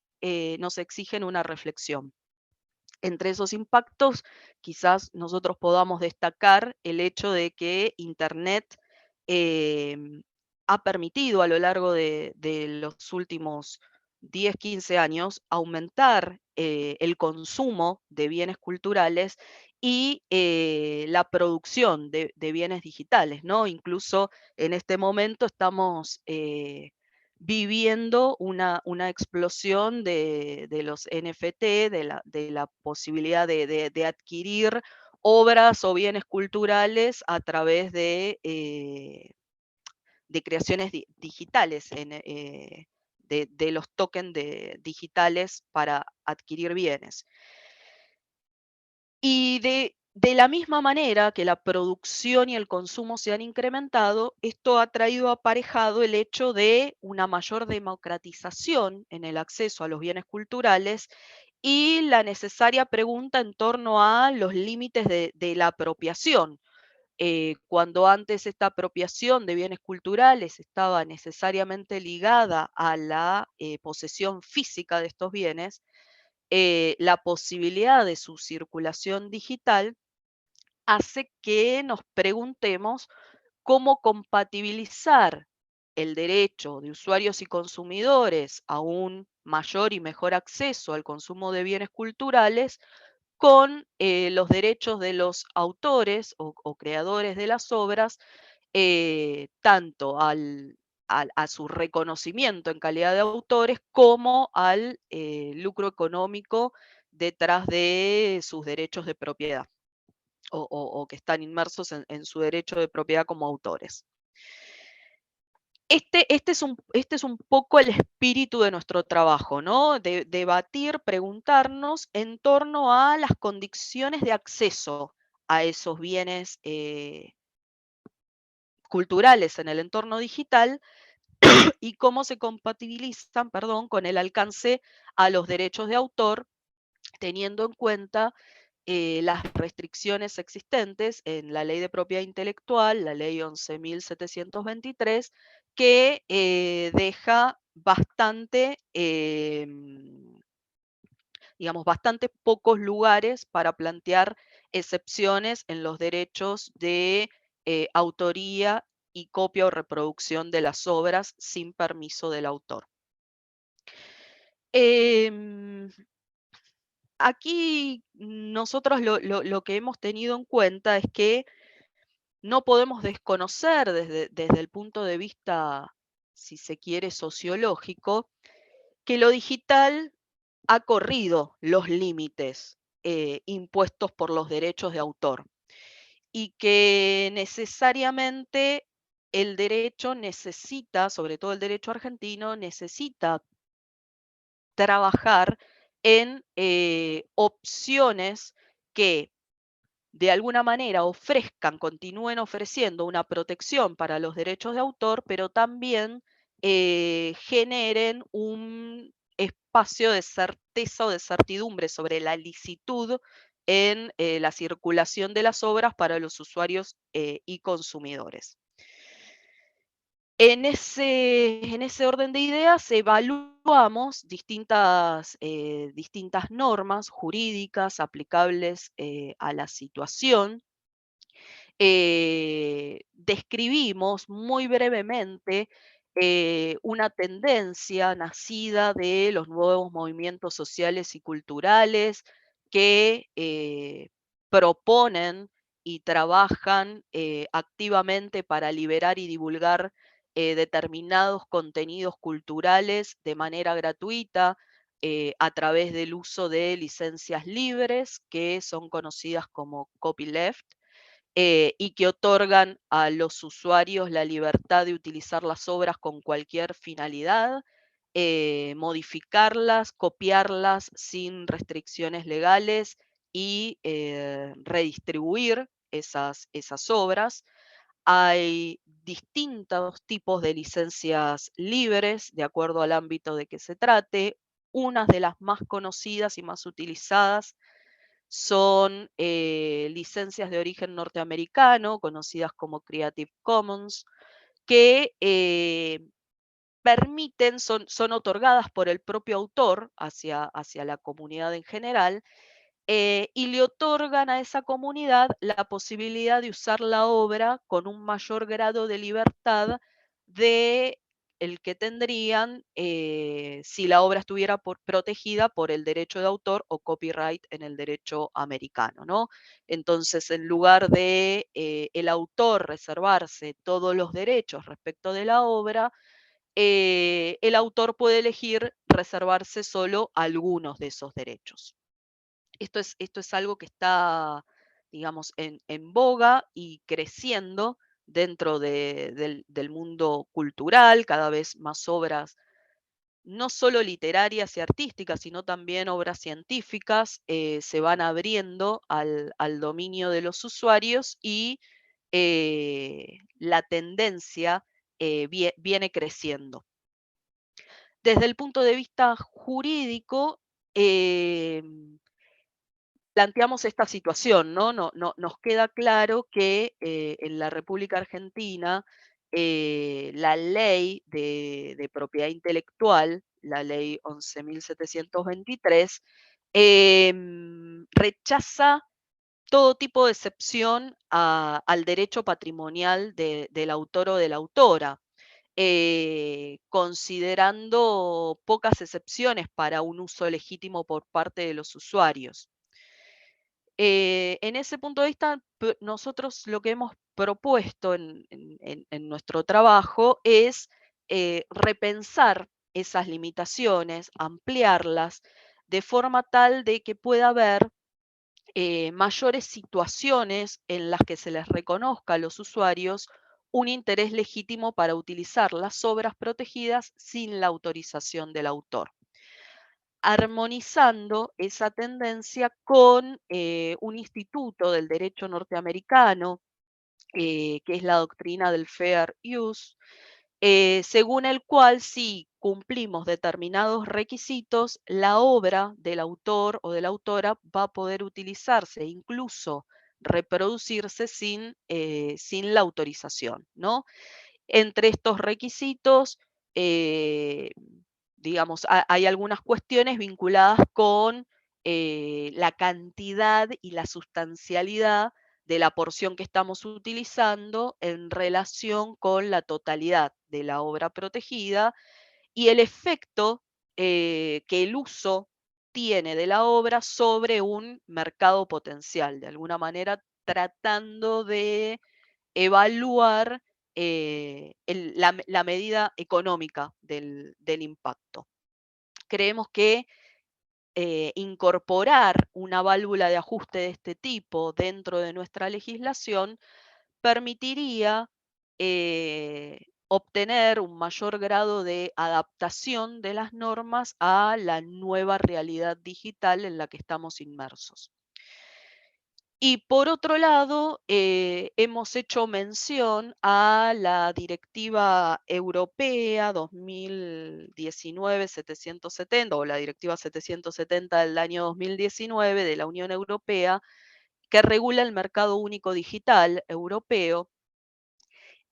nos exigen una reflexión. Entre esos impactos, quizás nosotros podamos destacar el hecho de que Internet ha permitido a lo largo de los últimos 10, 15 años aumentar el consumo de bienes culturales y la producción de bienes digitales, ¿no? Incluso en este momento estamos viviendo una explosión de los NFT, de la posibilidad de adquirir obras o bienes culturales a través creaciones digitales, de los tokens digitales para adquirir bienes. Y de la misma manera que la producción y el consumo se han incrementado, esto ha traído aparejado el hecho de una mayor democratización en el acceso a los bienes culturales y la necesaria pregunta en torno a los límites de la apropiación. Cuando antes esta apropiación de bienes culturales estaba necesariamente ligada a la posesión física de estos bienes, la posibilidad de su circulación digital hace que nos preguntemos cómo compatibilizar el derecho de usuarios y consumidores a un mayor y mejor acceso al consumo de bienes culturales con los derechos de los autores o creadores de las obras, tanto a su reconocimiento en calidad de autores como al lucro económico detrás de sus derechos de propiedad o que están inmersos en su derecho de propiedad como autores. Este es un poco el espíritu de nuestro trabajo, ¿no? Debatir, preguntarnos en torno a las condiciones de acceso a esos bienes culturales en el entorno digital y cómo se compatibilizan, perdón, con el alcance a los derechos de autor, teniendo en cuenta las restricciones existentes en la Ley de Propiedad Intelectual, la Ley 11.723, que deja bastante, digamos, bastante pocos lugares para plantear excepciones en los derechos de autoría y copia o reproducción de las obras sin permiso del autor. Aquí nosotros lo que hemos tenido en cuenta es que no podemos desconocer desde el punto de vista, si se quiere, sociológico, que lo digital ha corrido los límites impuestos por los derechos de autor y que necesariamente el derecho necesita, sobre todo el derecho argentino, necesita trabajar en opciones que de alguna manera continúen ofreciendo una protección para los derechos de autor, pero también generen un espacio de certeza o de certidumbre sobre la licitud en la circulación de las obras para los usuarios y consumidores. En ese orden de ideas evaluamos distintas normas jurídicas aplicables a la situación. Describimos muy brevemente una tendencia nacida de los nuevos movimientos sociales y culturales que proponen y trabajan activamente para liberar y divulgar determinados contenidos culturales de manera gratuita a través del uso de licencias libres que son conocidas como copyleft y que otorgan a los usuarios la libertad de utilizar las obras con cualquier finalidad, modificarlas, copiarlas sin restricciones legales y redistribuir esas obras. Hay distintos tipos de licencias libres de acuerdo al ámbito de que se trate. Unas de las más conocidas y más utilizadas son licencias de origen norteamericano, conocidas como Creative Commons, que son otorgadas por el propio autor hacia la comunidad en general, y le otorgan a esa comunidad la posibilidad de usar la obra con un mayor grado de libertad de el que tendrían si la obra estuviera protegida por el derecho de autor o copyright en el derecho americano, ¿no? Entonces, en lugar de el autor reservarse todos los derechos respecto de la obra, el autor puede elegir reservarse solo algunos de esos derechos. Esto es algo que está, digamos, en boga y creciendo dentro del mundo cultural, cada vez más obras no solo literarias y artísticas, sino también obras científicas, se van abriendo al dominio de los usuarios y la tendencia viene creciendo. Desde el punto de vista jurídico, planteamos esta situación, ¿no? Nos queda claro que en la República Argentina la ley de propiedad intelectual, la ley 11.723, rechaza todo tipo de excepción al derecho patrimonial del autor o de la autora, considerando pocas excepciones para un uso legítimo por parte de los usuarios. En ese punto de vista, nosotros lo que hemos propuesto en nuestro trabajo es repensar esas limitaciones, ampliarlas, de forma tal de que pueda haber mayores situaciones en las que se les reconozca a los usuarios un interés legítimo para utilizar las obras protegidas sin la autorización del autor, armonizando esa tendencia con un instituto del derecho norteamericano, que es la doctrina del fair use, según el cual si cumplimos determinados requisitos, la obra del autor o de la autora va a poder utilizarse, incluso reproducirse sin la autorización, ¿no? Entre estos requisitos, digamos, hay algunas cuestiones vinculadas con la cantidad y la sustancialidad de la porción que estamos utilizando en relación con la totalidad de la obra protegida y el efecto que el uso tiene de la obra sobre un mercado potencial, de alguna manera tratando de evaluar la medida económica del impacto. Creemos que incorporar una válvula de ajuste de este tipo dentro de nuestra legislación permitiría obtener un mayor grado de adaptación de las normas a la nueva realidad digital en la que estamos inmersos. Y por otro lado, hemos hecho mención a la Directiva Europea 2019-770 o la Directiva 770 del año 2019 de la Unión Europea, que regula el mercado único digital europeo,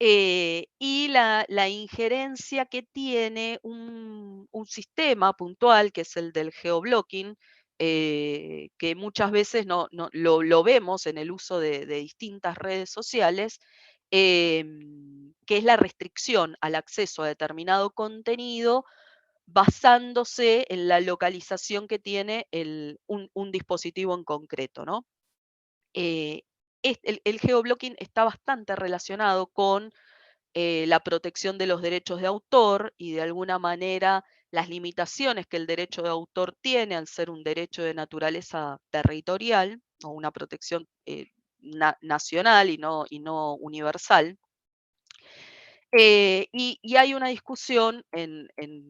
y la injerencia que tiene un sistema puntual, que es el del geoblocking, que muchas veces lo vemos en el uso de distintas redes sociales, que es la restricción al acceso a determinado contenido basándose en la localización que tiene un dispositivo en concreto, ¿no? El geoblocking está bastante relacionado con la protección de los derechos de autor y de alguna manera las limitaciones que el derecho de autor tiene al ser un derecho de naturaleza territorial o una protección nacional y no universal. Y hay una discusión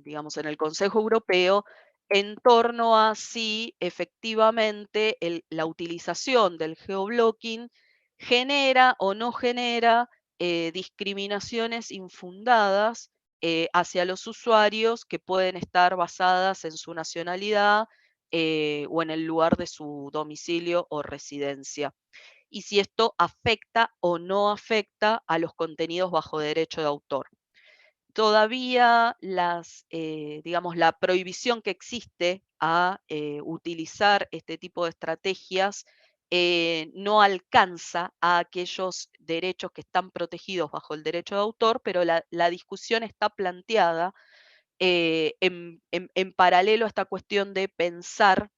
digamos, en el Consejo Europeo en torno a si efectivamente la utilización del geoblocking genera o no genera discriminaciones infundadas hacia los usuarios que pueden estar basadas en su nacionalidad o en el lugar de su domicilio o residencia, y si esto afecta o no afecta a los contenidos bajo derecho de autor. Todavía digamos, la prohibición que existe a utilizar este tipo de estrategias no alcanza a aquellos derechos que están protegidos bajo el derecho de autor, pero la discusión está planteada en paralelo a esta cuestión de pensar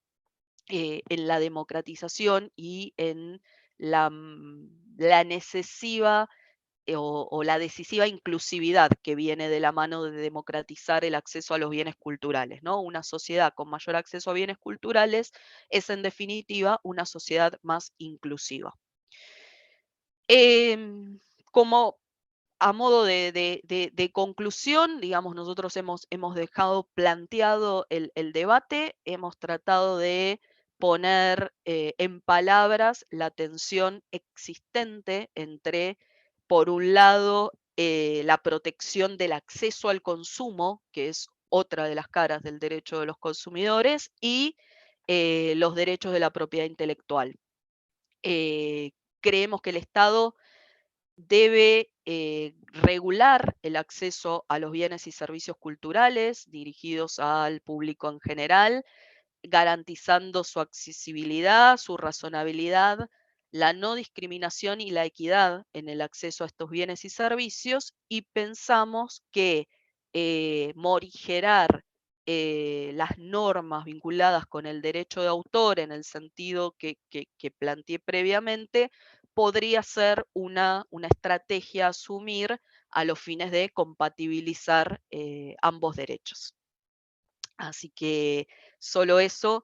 en la democratización y en la necesiva o la decisiva inclusividad que viene de la mano de democratizar el acceso a los bienes culturales, ¿no? Una sociedad con mayor acceso a bienes culturales es en definitiva una sociedad más inclusiva. Como a modo de conclusión, digamos, nosotros hemos dejado planteado el debate, hemos tratado de poner en palabras la tensión existente entre, por un lado, la protección del acceso al consumo, que es otra de las caras del derecho de los consumidores, y los derechos de la propiedad intelectual. Creemos que el Estado debe regular el acceso a los bienes y servicios culturales dirigidos al público en general, garantizando su accesibilidad, su razonabilidad, la no discriminación y la equidad en el acceso a estos bienes y servicios, y pensamos que morigerar las normas vinculadas con el derecho de autor en el sentido que planteé previamente, podría ser una estrategia a asumir a los fines de compatibilizar ambos derechos. Así que solo eso,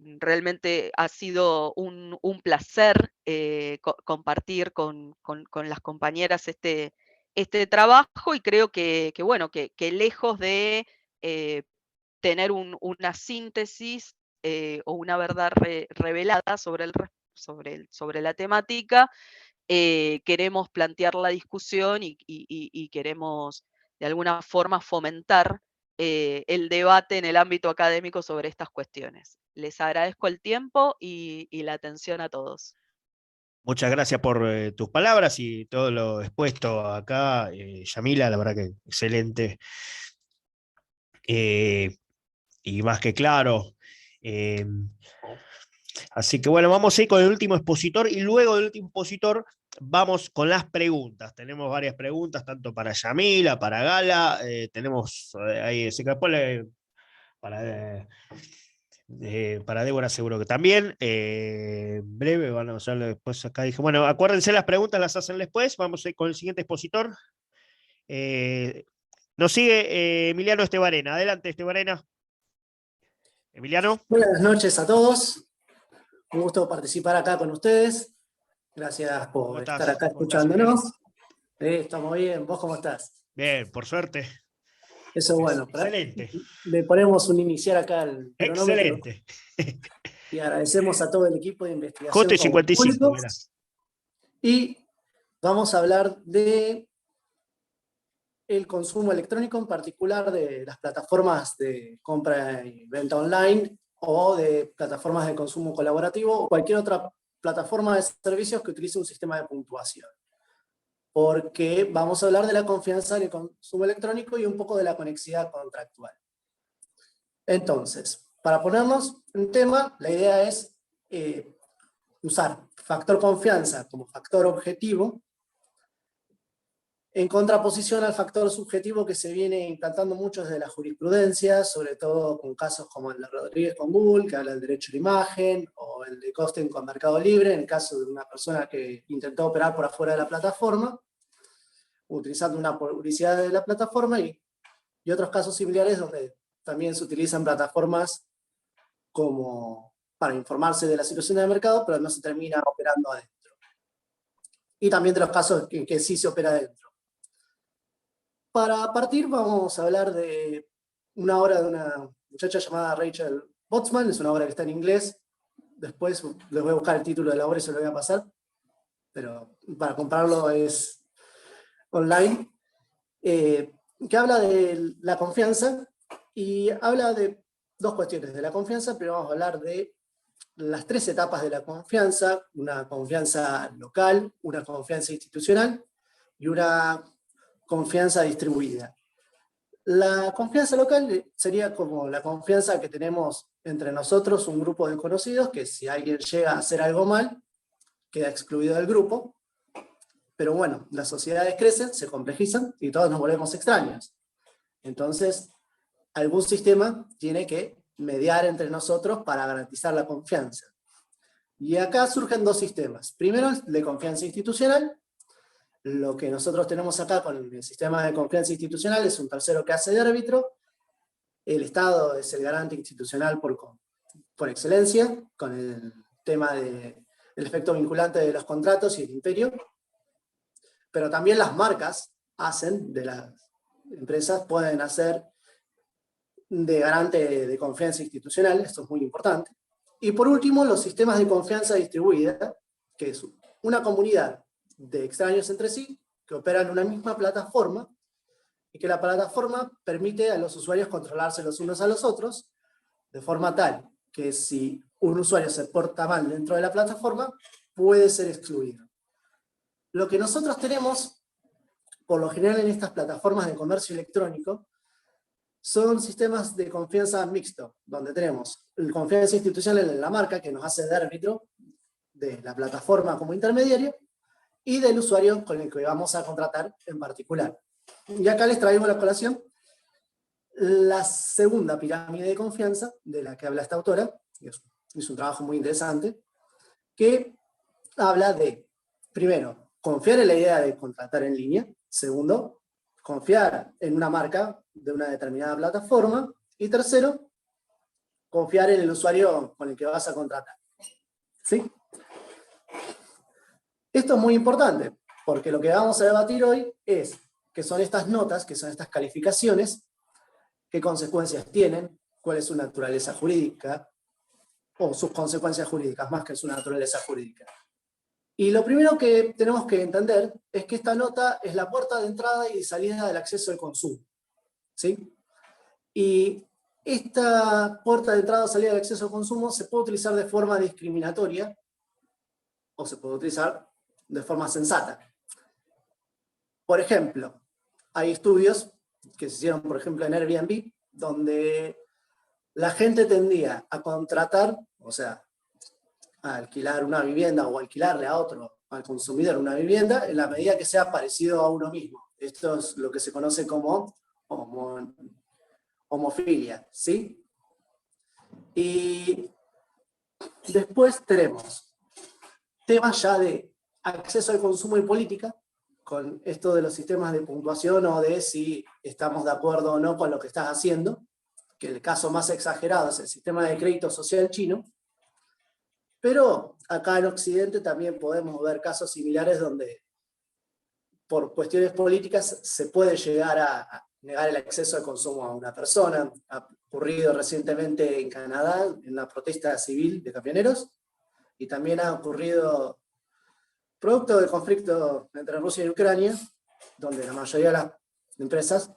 realmente ha sido un placer compartir con las compañeras este trabajo, y creo que bueno, que lejos de tener una síntesis o una verdad revelada sobre la temática, queremos plantear la discusión y queremos de alguna forma fomentar el debate en el ámbito académico sobre estas cuestiones. Les agradezco el tiempo y la atención a todos. Muchas gracias por tus palabras y todo lo expuesto acá, Yamila, la verdad que excelente. Y más que claro. Así que bueno, vamos a ir con el último expositor y luego del último expositor vamos con las preguntas. Tenemos varias preguntas, tanto para Yamila, para Gala, tenemos ahí, así que después para Débora seguro que también. Breve, van a usarlo después acá. Dije, bueno, acuérdense, las preguntas las hacen después. Vamos a ir con el siguiente expositor. Nos sigue Emiliano Estebarena. Adelante, Estebarena. Emiliano. Buenas noches a todos. Un gusto participar acá con ustedes. Gracias por estar acá escuchándonos. Estamos bien. ¿Vos cómo estás? Bien, por suerte. Eso es bueno. Excelente. Le ponemos un iniciar acá al cronómetro. Excelente. Y agradecemos a todo el equipo de investigación. Justo y 55, mirá. Y vamos a hablar de el consumo electrónico, en particular de las plataformas de compra y venta online, o de plataformas de consumo colaborativo, o cualquier otra plataforma de servicios que utilice un sistema de puntuación. Porque vamos a hablar de la confianza en el consumo electrónico y un poco de la conexidad contractual. Entonces, para ponernos en tema, la idea es usar factor confianza como factor objetivo, en contraposición al factor subjetivo que se viene implantando mucho desde la jurisprudencia, sobre todo con casos como el de Rodríguez con Google, que habla del derecho a la imagen, o el de Costen con Mercado Libre, en el caso de una persona que intentó operar por afuera de la plataforma, utilizando una publicidad de la plataforma, y otros casos similares donde también se utilizan plataformas como para informarse de la situación del mercado, pero no se termina operando adentro. Y también de los casos en que sí se opera adentro. Para partir vamos a hablar de una obra de una muchacha llamada Rachel Botsman, es una obra que está en inglés, después les voy a buscar el título de la obra y se lo voy a pasar, pero para comprarlo es online, que habla de la confianza, y habla de dos cuestiones de la confianza, pero vamos a hablar de las tres etapas de la confianza: una confianza local, una confianza institucional y una confianza distribuida. La confianza local sería como la confianza que tenemos entre nosotros, un grupo de conocidos, que si alguien llega a hacer algo mal, queda excluido del grupo. Pero bueno, las sociedades crecen, se complejizan y todos nos volvemos extraños. Entonces, algún sistema tiene que mediar entre nosotros para garantizar la confianza. Y acá surgen dos sistemas. Primero, el de confianza institucional. Lo que nosotros tenemos acá con el sistema de confianza institucional es un tercero que hace de árbitro. El Estado es el garante institucional por excelencia, con el tema del efecto vinculante de los contratos y el imperio. Pero también las marcas hacen, de las empresas, pueden hacer de garante de confianza institucional, esto es muy importante. Y por último, los sistemas de confianza distribuida, que es una comunidad de extraños entre sí, que operan en una misma plataforma, y que la plataforma permite a los usuarios controlarse los unos a los otros, de forma tal que si un usuario se porta mal dentro de la plataforma, puede ser excluido. Lo que nosotros tenemos, por lo general en estas plataformas de comercio electrónico, son sistemas de confianza mixto, donde tenemos el confianza institucional en la marca, que nos hace de árbitro de la plataforma como intermediario, y del usuario con el que vamos a contratar en particular. Y acá les traigo a la colación la segunda pirámide de confianza, de la que habla esta autora, que es un trabajo muy interesante, que habla de, primero, confiar en la idea de contratar en línea. Segundo, confiar en una marca de una determinada plataforma. Y tercero, confiar en el usuario con el que vas a contratar. ¿Sí? Esto es muy importante, porque lo que vamos a debatir hoy es qué son estas notas, qué son estas calificaciones, qué consecuencias tienen, cuál es su naturaleza jurídica, o sus consecuencias jurídicas, más que su naturaleza jurídica. Y lo primero que tenemos que entender es que esta nota es la puerta de entrada y de salida del acceso al consumo. ¿Sí? Y esta puerta de entrada o salida del acceso al consumo se puede utilizar de forma discriminatoria o se puede utilizar de forma sensata. Por ejemplo, hay estudios que se hicieron, por ejemplo, en Airbnb, donde la gente tendía a contratar, o sea, a alquilar una vivienda o alquilarle a otro, al consumidor, una vivienda, en la medida que sea parecido a uno mismo. Esto es lo que se conoce como homofilia, ¿sí? Y después tenemos temas ya de acceso al consumo y política, con esto de los sistemas de puntuación o de si estamos de acuerdo o no con lo que estás haciendo, que el caso más exagerado es el sistema de crédito social chino, pero acá en Occidente también podemos ver casos similares donde por cuestiones políticas se puede llegar a negar el acceso al consumo a una persona. Ha ocurrido recientemente en Canadá, en la protesta civil de camioneros, y también ha ocurrido producto del conflicto entre Rusia y Ucrania, donde la mayoría de las empresas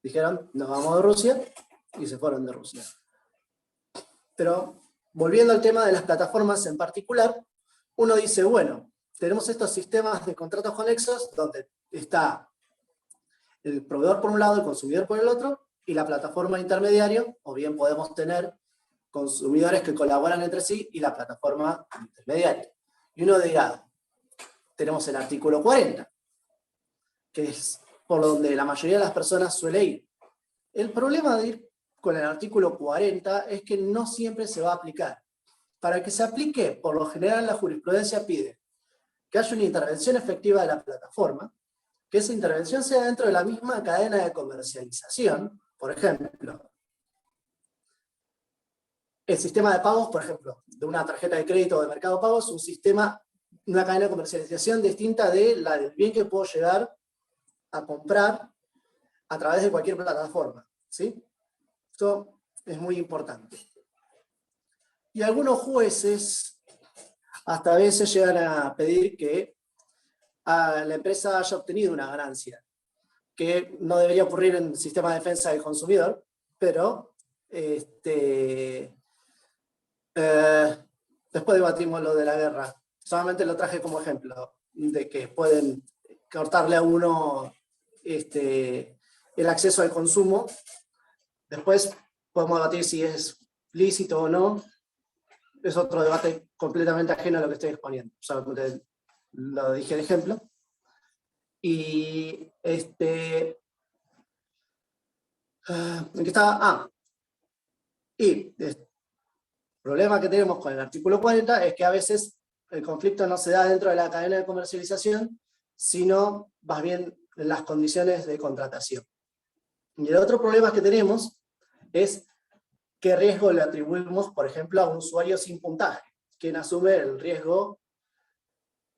dijeron, nos vamos de Rusia, y se fueron de Rusia. Pero, volviendo al tema de las plataformas en particular, uno dice, bueno, tenemos estos sistemas de contratos conexos, donde está el proveedor por un lado, el consumidor por el otro, y la plataforma intermediario, o bien podemos tener consumidores que colaboran entre sí, y la plataforma intermediaria. Y uno dirá, tenemos el artículo 40, que es por donde la mayoría de las personas suele ir. El problema de ir con el artículo 40 es que no siempre se va a aplicar. Para que se aplique, por lo general la jurisprudencia pide que haya una intervención efectiva de la plataforma, que esa intervención sea dentro de la misma cadena de comercialización. Por ejemplo, el sistema de pagos, por ejemplo, de una tarjeta de crédito o de Mercado Pago es un sistema, una cadena de comercialización distinta de la del bien que puedo llegar a comprar a través de cualquier plataforma. ¿Sí? Esto es muy importante. Y algunos jueces hasta a veces llegan a pedir que la empresa haya obtenido una ganancia, que no debería ocurrir en el sistema de defensa del consumidor, pero después debatimos lo de la guerra. Solamente lo traje como ejemplo, de que pueden cortarle a uno el acceso al consumo. Después podemos debatir si es lícito o no. Es otro debate completamente ajeno a lo que estoy exponiendo. Solamente lo dije de ejemplo. Y ¿en qué estaba? Y el problema que tenemos con el artículo 40 es que a veces el conflicto no se da dentro de la cadena de comercialización, sino más bien en las condiciones de contratación. Y el otro problema que tenemos es qué riesgo le atribuimos, por ejemplo, a un usuario sin puntaje, quien asume el riesgo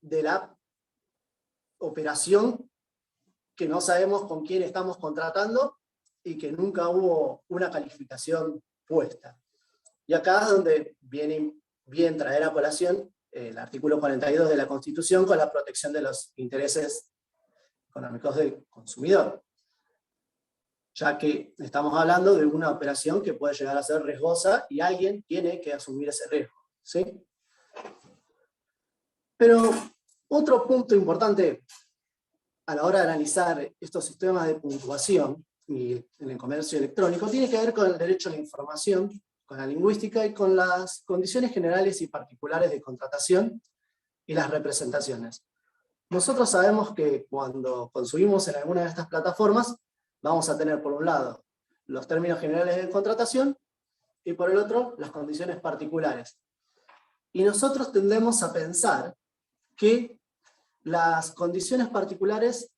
de la operación que no sabemos con quién estamos contratando y que nunca hubo una calificación puesta. Y acá es donde viene bien traer a colación el artículo 42 de la Constitución con la protección de los intereses económicos del consumidor, ya que estamos hablando de una operación que puede llegar a ser riesgosa y alguien tiene que asumir ese riesgo, ¿sí? Pero otro punto importante a la hora de analizar estos sistemas de puntuación y en el comercio electrónico tiene que ver con el derecho a la información, con la lingüística y con las condiciones generales y particulares de contratación y las representaciones. Nosotros sabemos que cuando consumimos en alguna de estas plataformas vamos a tener por un lado los términos generales de contratación y por el otro las condiciones particulares. Y nosotros tendemos a pensar que las condiciones particulares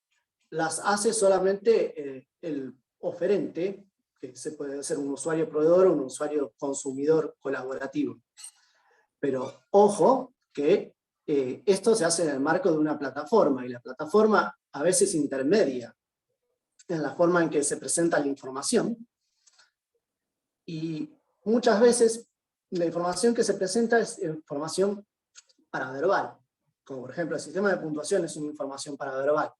las hace solamente el oferente, que se puede ser un usuario proveedor o un usuario consumidor colaborativo. Pero ojo que esto se hace en el marco de una plataforma, y la plataforma a veces intermedia en la forma en que se presenta la información, y muchas veces la información que se presenta es información paraverbal, como por ejemplo el sistema de puntuación es una información paraverbal,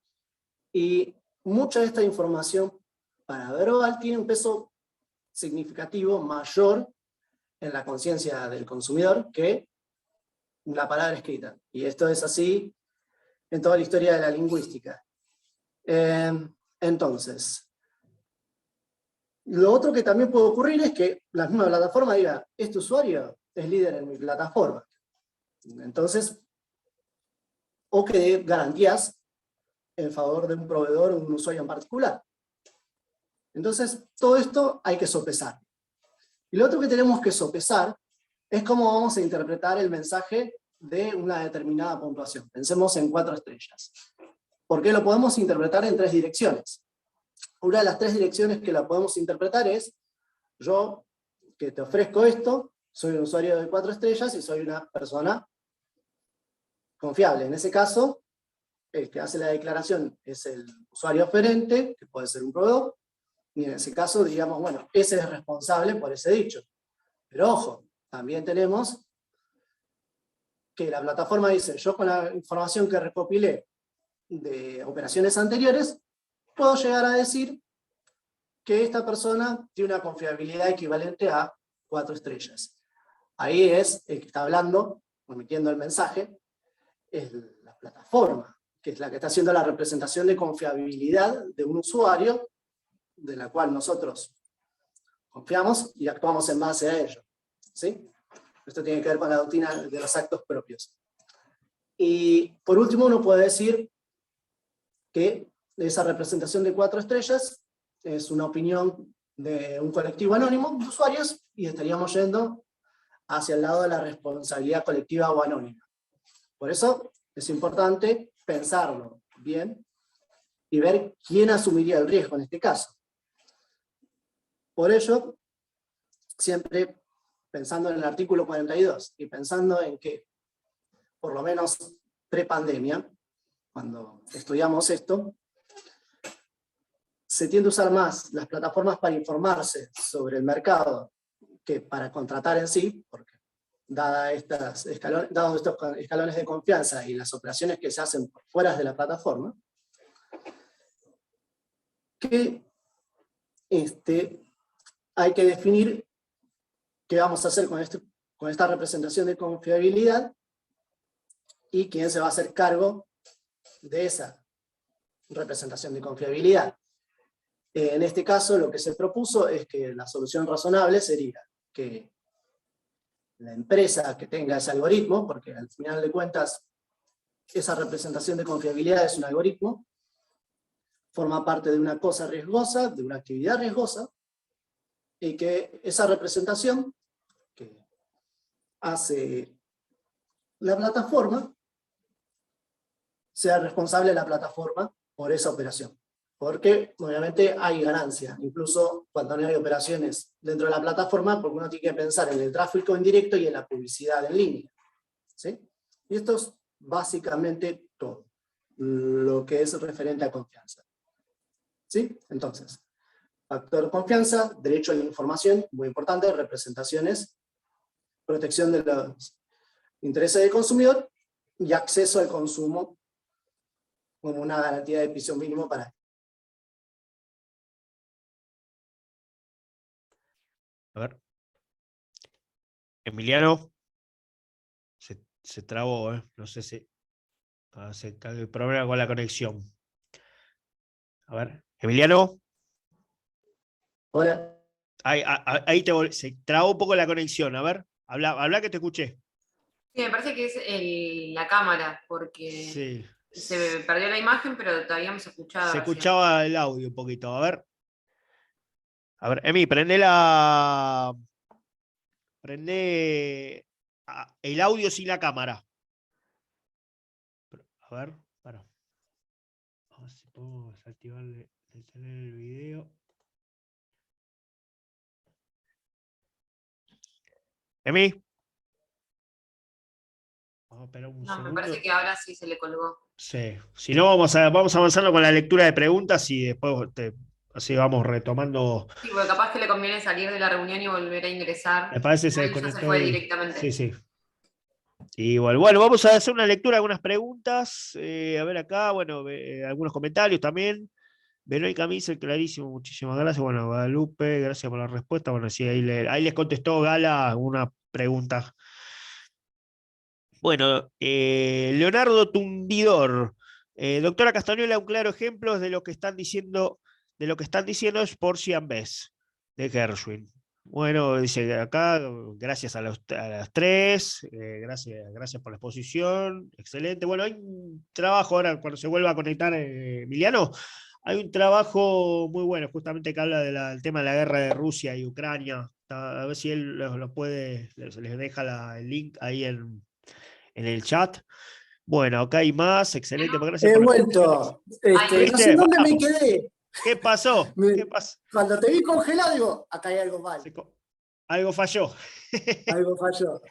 y mucha de esta información paraverbal tiene un peso significativo mayor en la conciencia del consumidor que la palabra escrita, y esto es así en toda la historia de la lingüística. Entonces, lo otro que también puede ocurrir es que la misma plataforma diga, este usuario es líder en mi plataforma. Entonces, o que dé garantías en favor de un proveedor o un usuario en particular. Entonces, todo esto hay que sopesar. Y lo otro que tenemos que sopesar es cómo vamos a interpretar el mensaje de una determinada puntuación. Pensemos en 4 estrellas. Porque lo podemos interpretar en 3 direcciones. Una de las 3 direcciones que la podemos interpretar es, yo que te ofrezco esto, soy un usuario de 4 estrellas y soy una persona confiable. En ese caso, el que hace la declaración es el usuario oferente, que puede ser un proveedor, y en ese caso diríamos, bueno, ese es responsable por ese dicho. Pero ojo, también tenemos que la plataforma dice, yo con la información que recopilé de operaciones anteriores, puedo llegar a decir que esta persona tiene una confiabilidad equivalente a 4 estrellas. Ahí es el que está hablando, emitiendo el mensaje, es la plataforma, que es la que está haciendo la representación de confiabilidad de un usuario, de la cual nosotros confiamos y actuamos en base a ello. ¿Sí? Esto tiene que ver con la doctrina de los actos propios. Y por último uno puede decir que esa representación de 4 estrellas es una opinión de un colectivo anónimo de usuarios y estaríamos yendo hacia el lado de la responsabilidad colectiva o anónima. Por eso es importante pensarlo bien y ver quién asumiría el riesgo en este caso. Por ello, siempre pensando en el artículo 42 y pensando en que, por lo menos prepandemia, cuando estudiamos esto, se tiende a usar más las plataformas para informarse sobre el mercado que para contratar en sí, porque dados estos escalones de confianza y las operaciones que se hacen por fuera de la plataforma, que hay que definir qué vamos a hacer con esta representación de confiabilidad y quién se va a hacer cargo de esa representación de confiabilidad. En este caso, lo que se propuso es que la solución razonable sería que la empresa que tenga ese algoritmo, porque al final de cuentas esa representación de confiabilidad es un algoritmo, forma parte de una cosa riesgosa, de una actividad riesgosa, y que esa representación que hace la plataforma sea responsable de la plataforma por esa operación. Porque obviamente hay ganancia, incluso cuando no hay operaciones dentro de la plataforma, porque uno tiene que pensar en el tráfico indirecto y en la publicidad en línea. ¿Sí? Y esto es básicamente todo. lo que es referente a confianza. ¿Sí? Entonces, factor confianza, derecho a la información, muy importante, representaciones, protección de los intereses del consumidor y acceso al consumo como una garantía de prisión mínimo para... A ver. Emiliano. Se trabó, no sé si se el problema con la conexión. A ver, Emiliano. Hola. Ahí se trabó un poco la conexión. A ver, habla que te escuché. Sí, me parece que es la cámara, porque Sí. se perdió la imagen, pero todavía hemos escuchado. Se recién. escuchaba el audio un poquito. A ver, Emi, prende el audio sin la cámara. A ver, para. A ver si puedo desactivarle el video. Emi. Vamos a esperar un segundo. Me parece que ahora sí se le colgó. Sí. Si no, vamos avanzando con la lectura de preguntas y después así vamos retomando. Sí, porque capaz que le conviene salir de la reunión y volver a ingresar. Me parece que se Ahí ya desconectó. se fue directamente. Sí, sí. Igual, bueno, vamos a hacer una lectura, algunas preguntas. A ver acá, bueno, algunos comentarios también. Verónica Miser, clarísimo, muchísimas gracias. Bueno, Guadalupe, gracias por la respuesta. Bueno, sí, ahí les contestó Gala una pregunta. Bueno, Leonardo Tundidor. Doctora Castañuela, un claro ejemplo de lo que están diciendo, es Porci and Bess, de Gershwin. Bueno, dice acá, gracias a las tres, gracias por la exposición, excelente. Bueno, hay un trabajo ahora, cuando se vuelva a conectar Emiliano, hay un trabajo muy bueno, justamente que habla del tema de la guerra de Rusia y Ucrania. A ver si él lo puede, les deja el link ahí en el chat. Bueno, acá hay más, excelente. Gracias He por vuelto. No sé en dónde me quedé. ¿Qué pasó? ¿Qué pasó? Cuando te vi congelado, digo, acá hay algo mal. Algo falló. Algo falló.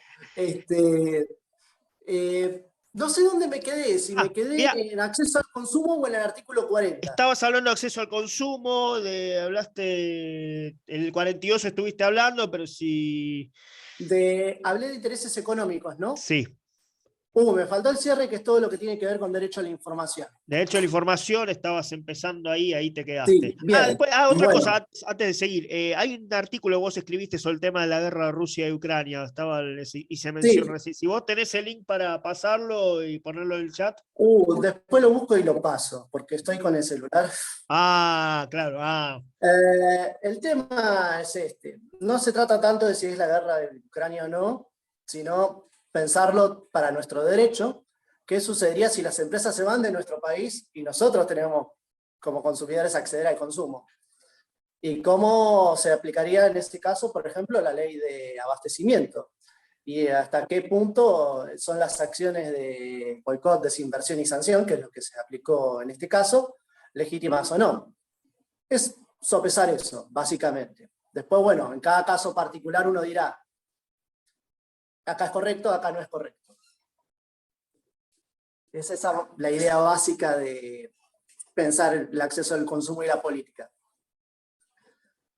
No sé dónde me quedé, si me quedé en acceso al consumo o en el artículo 40. Estabas hablando de acceso al consumo, hablaste, el 42 estuviste hablando, pero si... Hablé de intereses económicos, ¿no? Sí. Me faltó el cierre, que es todo lo que tiene que ver con derecho a la información. Derecho a la información, estabas empezando ahí te quedaste. Sí, bien. Otra cosa, antes de seguir. Hay un artículo que vos escribiste sobre el tema de la guerra de Rusia y Ucrania, y se mencionó. Sí. Si vos tenés el link para pasarlo y ponerlo en el chat. Después lo busco y lo paso, porque estoy con el celular. Claro. El tema es este. No se trata tanto de si es la guerra de Ucrania o no, sino pensarlo para nuestro derecho. ¿Qué sucedería si las empresas se van de nuestro país y nosotros tenemos como consumidores acceder al consumo? ¿Y cómo se aplicaría en este caso, por ejemplo, la ley de abastecimiento? ¿Y hasta qué punto son las acciones de boicot, desinversión y sanción, que es lo que se aplicó en este caso, legítimas o no? Es sopesar eso, básicamente. Después, bueno, en cada caso particular uno dirá, acá es correcto, acá no es correcto. Es esa la idea básica de pensar el acceso al consumo y la política,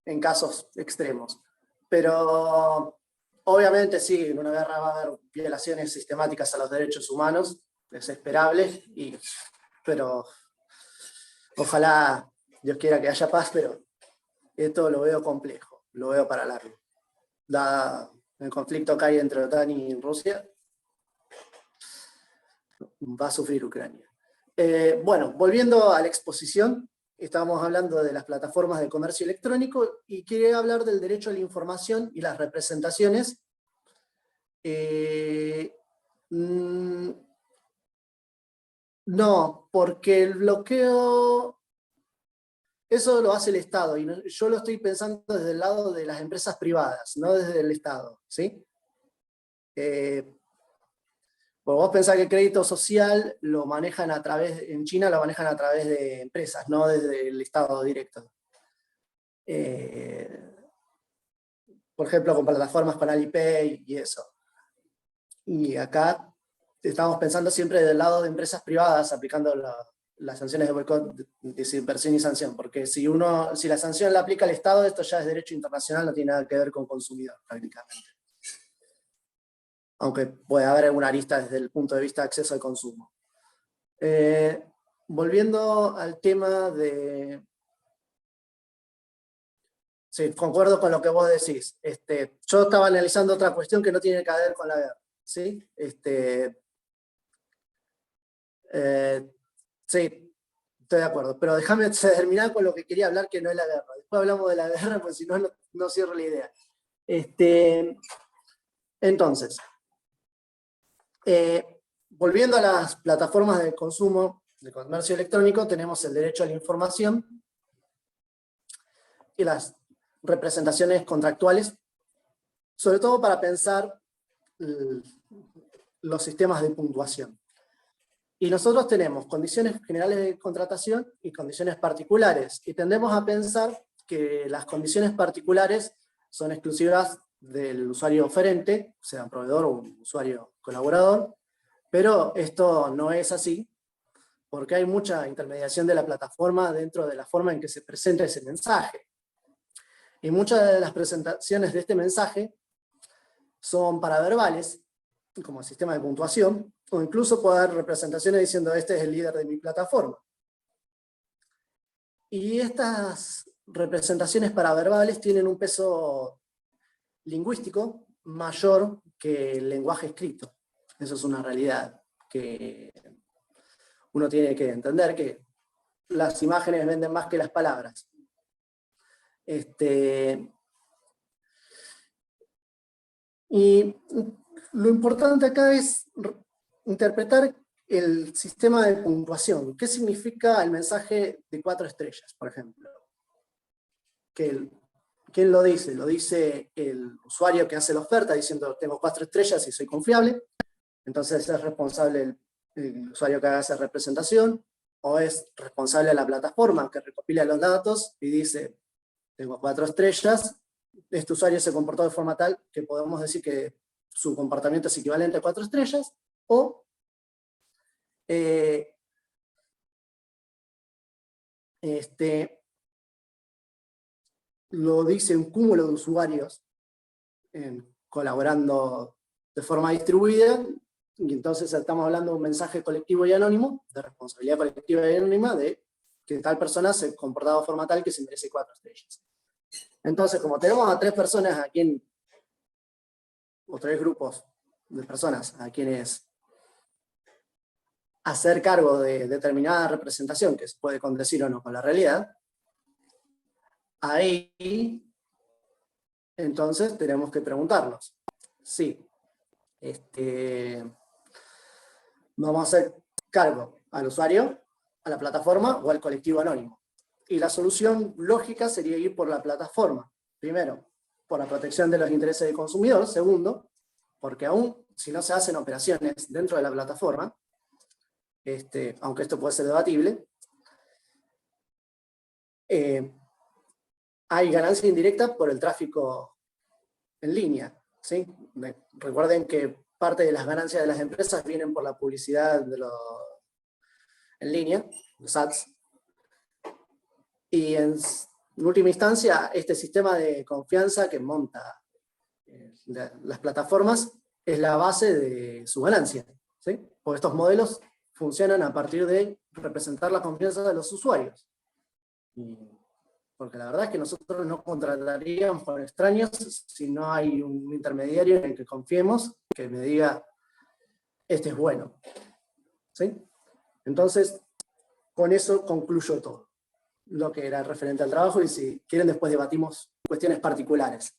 en casos extremos. Pero obviamente sí, en una guerra va a haber violaciones sistemáticas a los derechos humanos, es esperable, pero ojalá Dios quiera que haya paz, pero esto lo veo complejo, lo veo para largo. Dada el conflicto que hay entre OTAN y Rusia, va a sufrir Ucrania. Bueno, volviendo a la exposición, estábamos hablando de las plataformas de comercio electrónico y quería hablar del derecho a la información y las representaciones. No, porque el bloqueo, eso lo hace el Estado, y yo lo estoy pensando desde el lado de las empresas privadas, no desde el Estado, ¿sí? Pues vos pensás que el crédito social lo manejan en China lo manejan a través de empresas, no desde el Estado directo. Por ejemplo, con plataformas con Alipay y eso. Y acá estamos pensando siempre del lado de empresas privadas aplicando las sanciones de boicot, dispersión y sanción, porque si la sanción la aplica el Estado, esto ya es derecho internacional, no tiene nada que ver con consumidor prácticamente. Aunque puede haber alguna arista desde el punto de vista de acceso al consumo. Volviendo al tema de... Sí, concuerdo con lo que vos decís. Yo estaba analizando otra cuestión que no tiene que ver con la guerra. ¿Sí? Sí, estoy de acuerdo. Pero déjame terminar con lo que quería hablar, que no es la guerra. Después hablamos de la guerra, porque si no, no cierro la idea. Entonces, volviendo a las plataformas de consumo, de comercio electrónico, tenemos el derecho a la información y las representaciones contractuales, sobre todo para pensar los sistemas de puntuación. Y nosotros tenemos condiciones generales de contratación y condiciones particulares, y tendemos a pensar que las condiciones particulares son exclusivas del usuario oferente, sea un proveedor o un usuario colaborador, pero esto no es así, porque hay mucha intermediación de la plataforma dentro de la forma en que se presenta ese mensaje. Y muchas de las presentaciones de este mensaje son paraverbales, como sistema de puntuación, o incluso puede haber representaciones diciendo este es el líder de mi plataforma. Y estas representaciones paraverbales tienen un peso lingüístico mayor que el lenguaje escrito. Eso es una realidad que uno tiene que entender, que las imágenes venden más que las palabras. Y lo importante acá es interpretar el sistema de puntuación. ¿Qué significa el mensaje de 4 estrellas, por ejemplo? ¿Quién lo dice? Lo dice el usuario que hace la oferta diciendo tengo 4 estrellas y soy confiable. Entonces es responsable el usuario que haga esa representación, o es responsable la plataforma que recopila los datos y dice tengo 4 estrellas, este usuario se comportó de forma tal que podemos decir que su comportamiento es equivalente a 4 estrellas, o lo dice un cúmulo de usuarios colaborando de forma distribuida, y entonces estamos hablando de un mensaje colectivo y anónimo, de responsabilidad colectiva y anónima, de que tal persona se ha comportado de forma tal que se merece 4 estrellas. Entonces, como tenemos a 3 personas a quien, o 3 grupos de personas a quienes hacer cargo de determinada representación que se puede condecir o no con la realidad, ahí entonces tenemos que preguntarnos si vamos a hacer cargo al usuario, a la plataforma o al colectivo anónimo. Y la solución lógica sería ir por la plataforma. Primero, por la protección de los intereses del consumidor. Segundo, porque aún si no se hacen operaciones dentro de la plataforma, aunque esto puede ser debatible, hay ganancia indirecta por el tráfico en línea. ¿Sí? Recuerden que parte de las ganancias de las empresas vienen por la publicidad en línea, los ads. Y en última instancia, este sistema de confianza que monta las plataformas es la base de su ganancia. ¿Sí? Porque estos modelos funcionan a partir de representar la confianza de los usuarios. Porque la verdad es que nosotros no contrataríamos con extraños si no hay un intermediario en el que confiemos que me diga, este es bueno. ¿Sí? Entonces, con eso concluyo todo lo que era referente al trabajo, y si quieren después debatimos cuestiones particulares.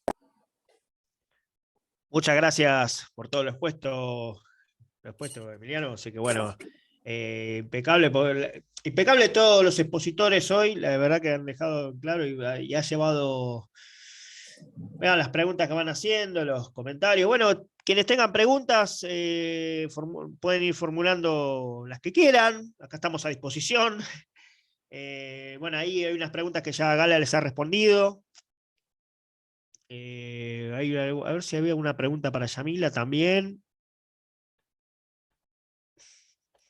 Muchas gracias por todo lo expuesto, Emiliano. Así que bueno, impecable todos los expositores hoy, la verdad que han dejado claro y ha llevado, vean las preguntas que van haciendo, los comentarios. Bueno, quienes tengan preguntas pueden ir formulando las que quieran, acá estamos a disposición. Bueno, ahí hay unas preguntas que ya Gala les ha respondido. A ver si había una pregunta para Yamila también.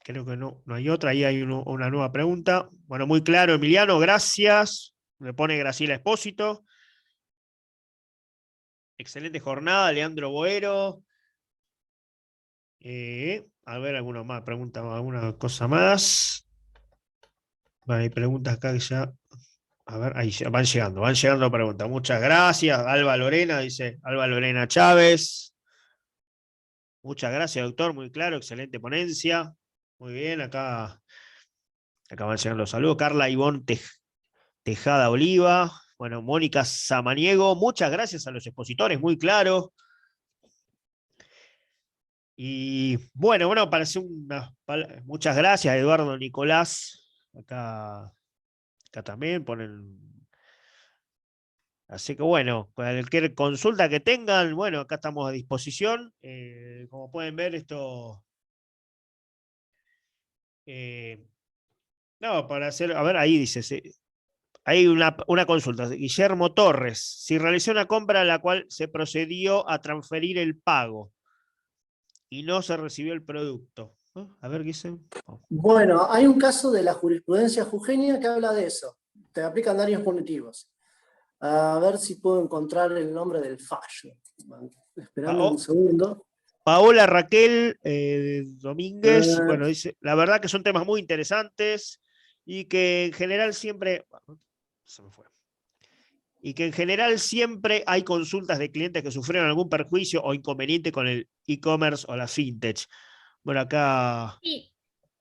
Creo que no hay otra, ahí hay una nueva pregunta. Bueno, muy claro, Emiliano, gracias. Me pone Graciela Espósito. Excelente jornada, Leandro Boero. A ver, alguna más pregunta, alguna cosa más. Bueno, hay preguntas acá que ya. A ver, ahí van llegando preguntas. Muchas gracias. Alba Lorena, dice Alba Lorena Chávez. Muchas gracias, doctor, muy claro, excelente ponencia. Muy bien, acá van llegando los saludos. Carla Ivonne Tejada Oliva. Bueno, Mónica Samaniego, muchas gracias a los expositores, muy claro. Y bueno, parece muchas gracias, Eduardo Nicolás. Acá también ponen. Así que bueno, cualquier consulta que tengan, bueno, acá estamos a disposición. Como pueden ver, esto. No, para hacer. A ver, ahí dice. Hay una consulta. Guillermo Torres. Si realizó una compra a la cual se procedió a transferir el pago y no se recibió el producto. A ver, ¿qué dice? Bueno, hay un caso de la jurisprudencia jujeña que habla de eso. Te aplican daños punitivos. A ver si puedo encontrar el nombre del fallo. Esperame un segundo. Paola Raquel Domínguez. Bueno, dice, la verdad que son temas muy interesantes y que en general siempre. Se me fue. Y que en general siempre hay consultas de clientes que sufrieron algún perjuicio o inconveniente con el e-commerce o la fintech. Bueno, acá Sí.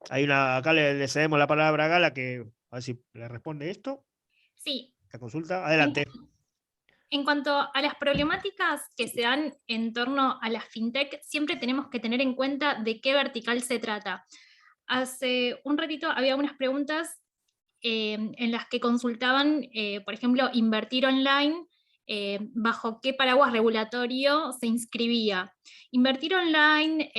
acá le cedemos la palabra a Gala, que a ver si le responde esto. Sí. La consulta, adelante. En cuanto a las problemáticas que se dan en torno a la fintech, siempre tenemos que tener en cuenta de qué vertical se trata. Hace un ratito había unas preguntas en las que consultaban, por ejemplo, invertir online, bajo qué paraguas regulatorio se inscribía. Invertir online,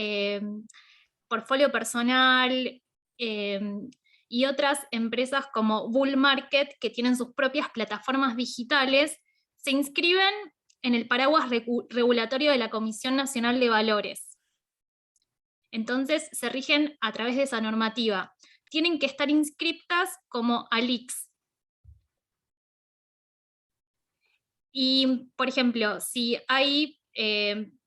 portfolio personal y otras empresas como Bull Market, que tienen sus propias plataformas digitales, se inscriben en el paraguas regulatorio de la Comisión Nacional de Valores. Entonces se rigen a través de esa normativa. Tienen que estar inscriptas como ALICS. Y, por ejemplo, si hay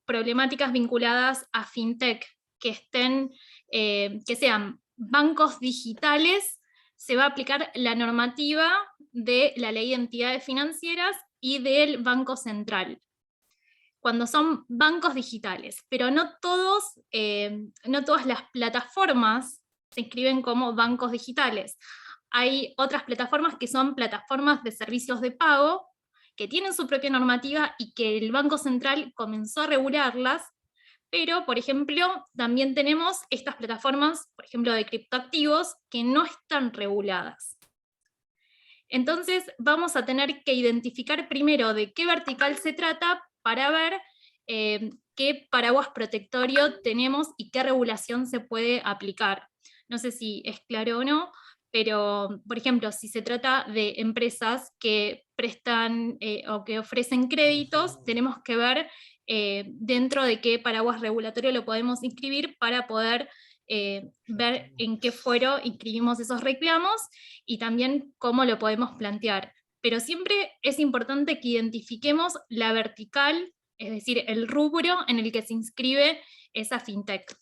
problemáticas vinculadas a fintech que sean bancos digitales, se va a aplicar la normativa de la Ley de Entidades Financieras y del Banco Central. Cuando son bancos digitales, pero no todas las plataformas se inscriben como bancos digitales. Hay otras plataformas que son plataformas de servicios de pago, que tienen su propia normativa y que el Banco Central comenzó a regularlas, pero, por ejemplo, también tenemos estas plataformas, por ejemplo, de criptoactivos, que no están reguladas. Entonces, vamos a tener que identificar primero de qué vertical se trata para ver qué paraguas protectorio tenemos y qué regulación se puede aplicar. No sé si es claro o no, pero, por ejemplo, si se trata de empresas que prestan o que ofrecen créditos, tenemos que ver dentro de qué paraguas regulatorio lo podemos inscribir para poder ver en qué fuero inscribimos esos reclamos y también cómo lo podemos plantear. Pero siempre es importante que identifiquemos la vertical, es decir, el rubro en el que se inscribe esa fintech.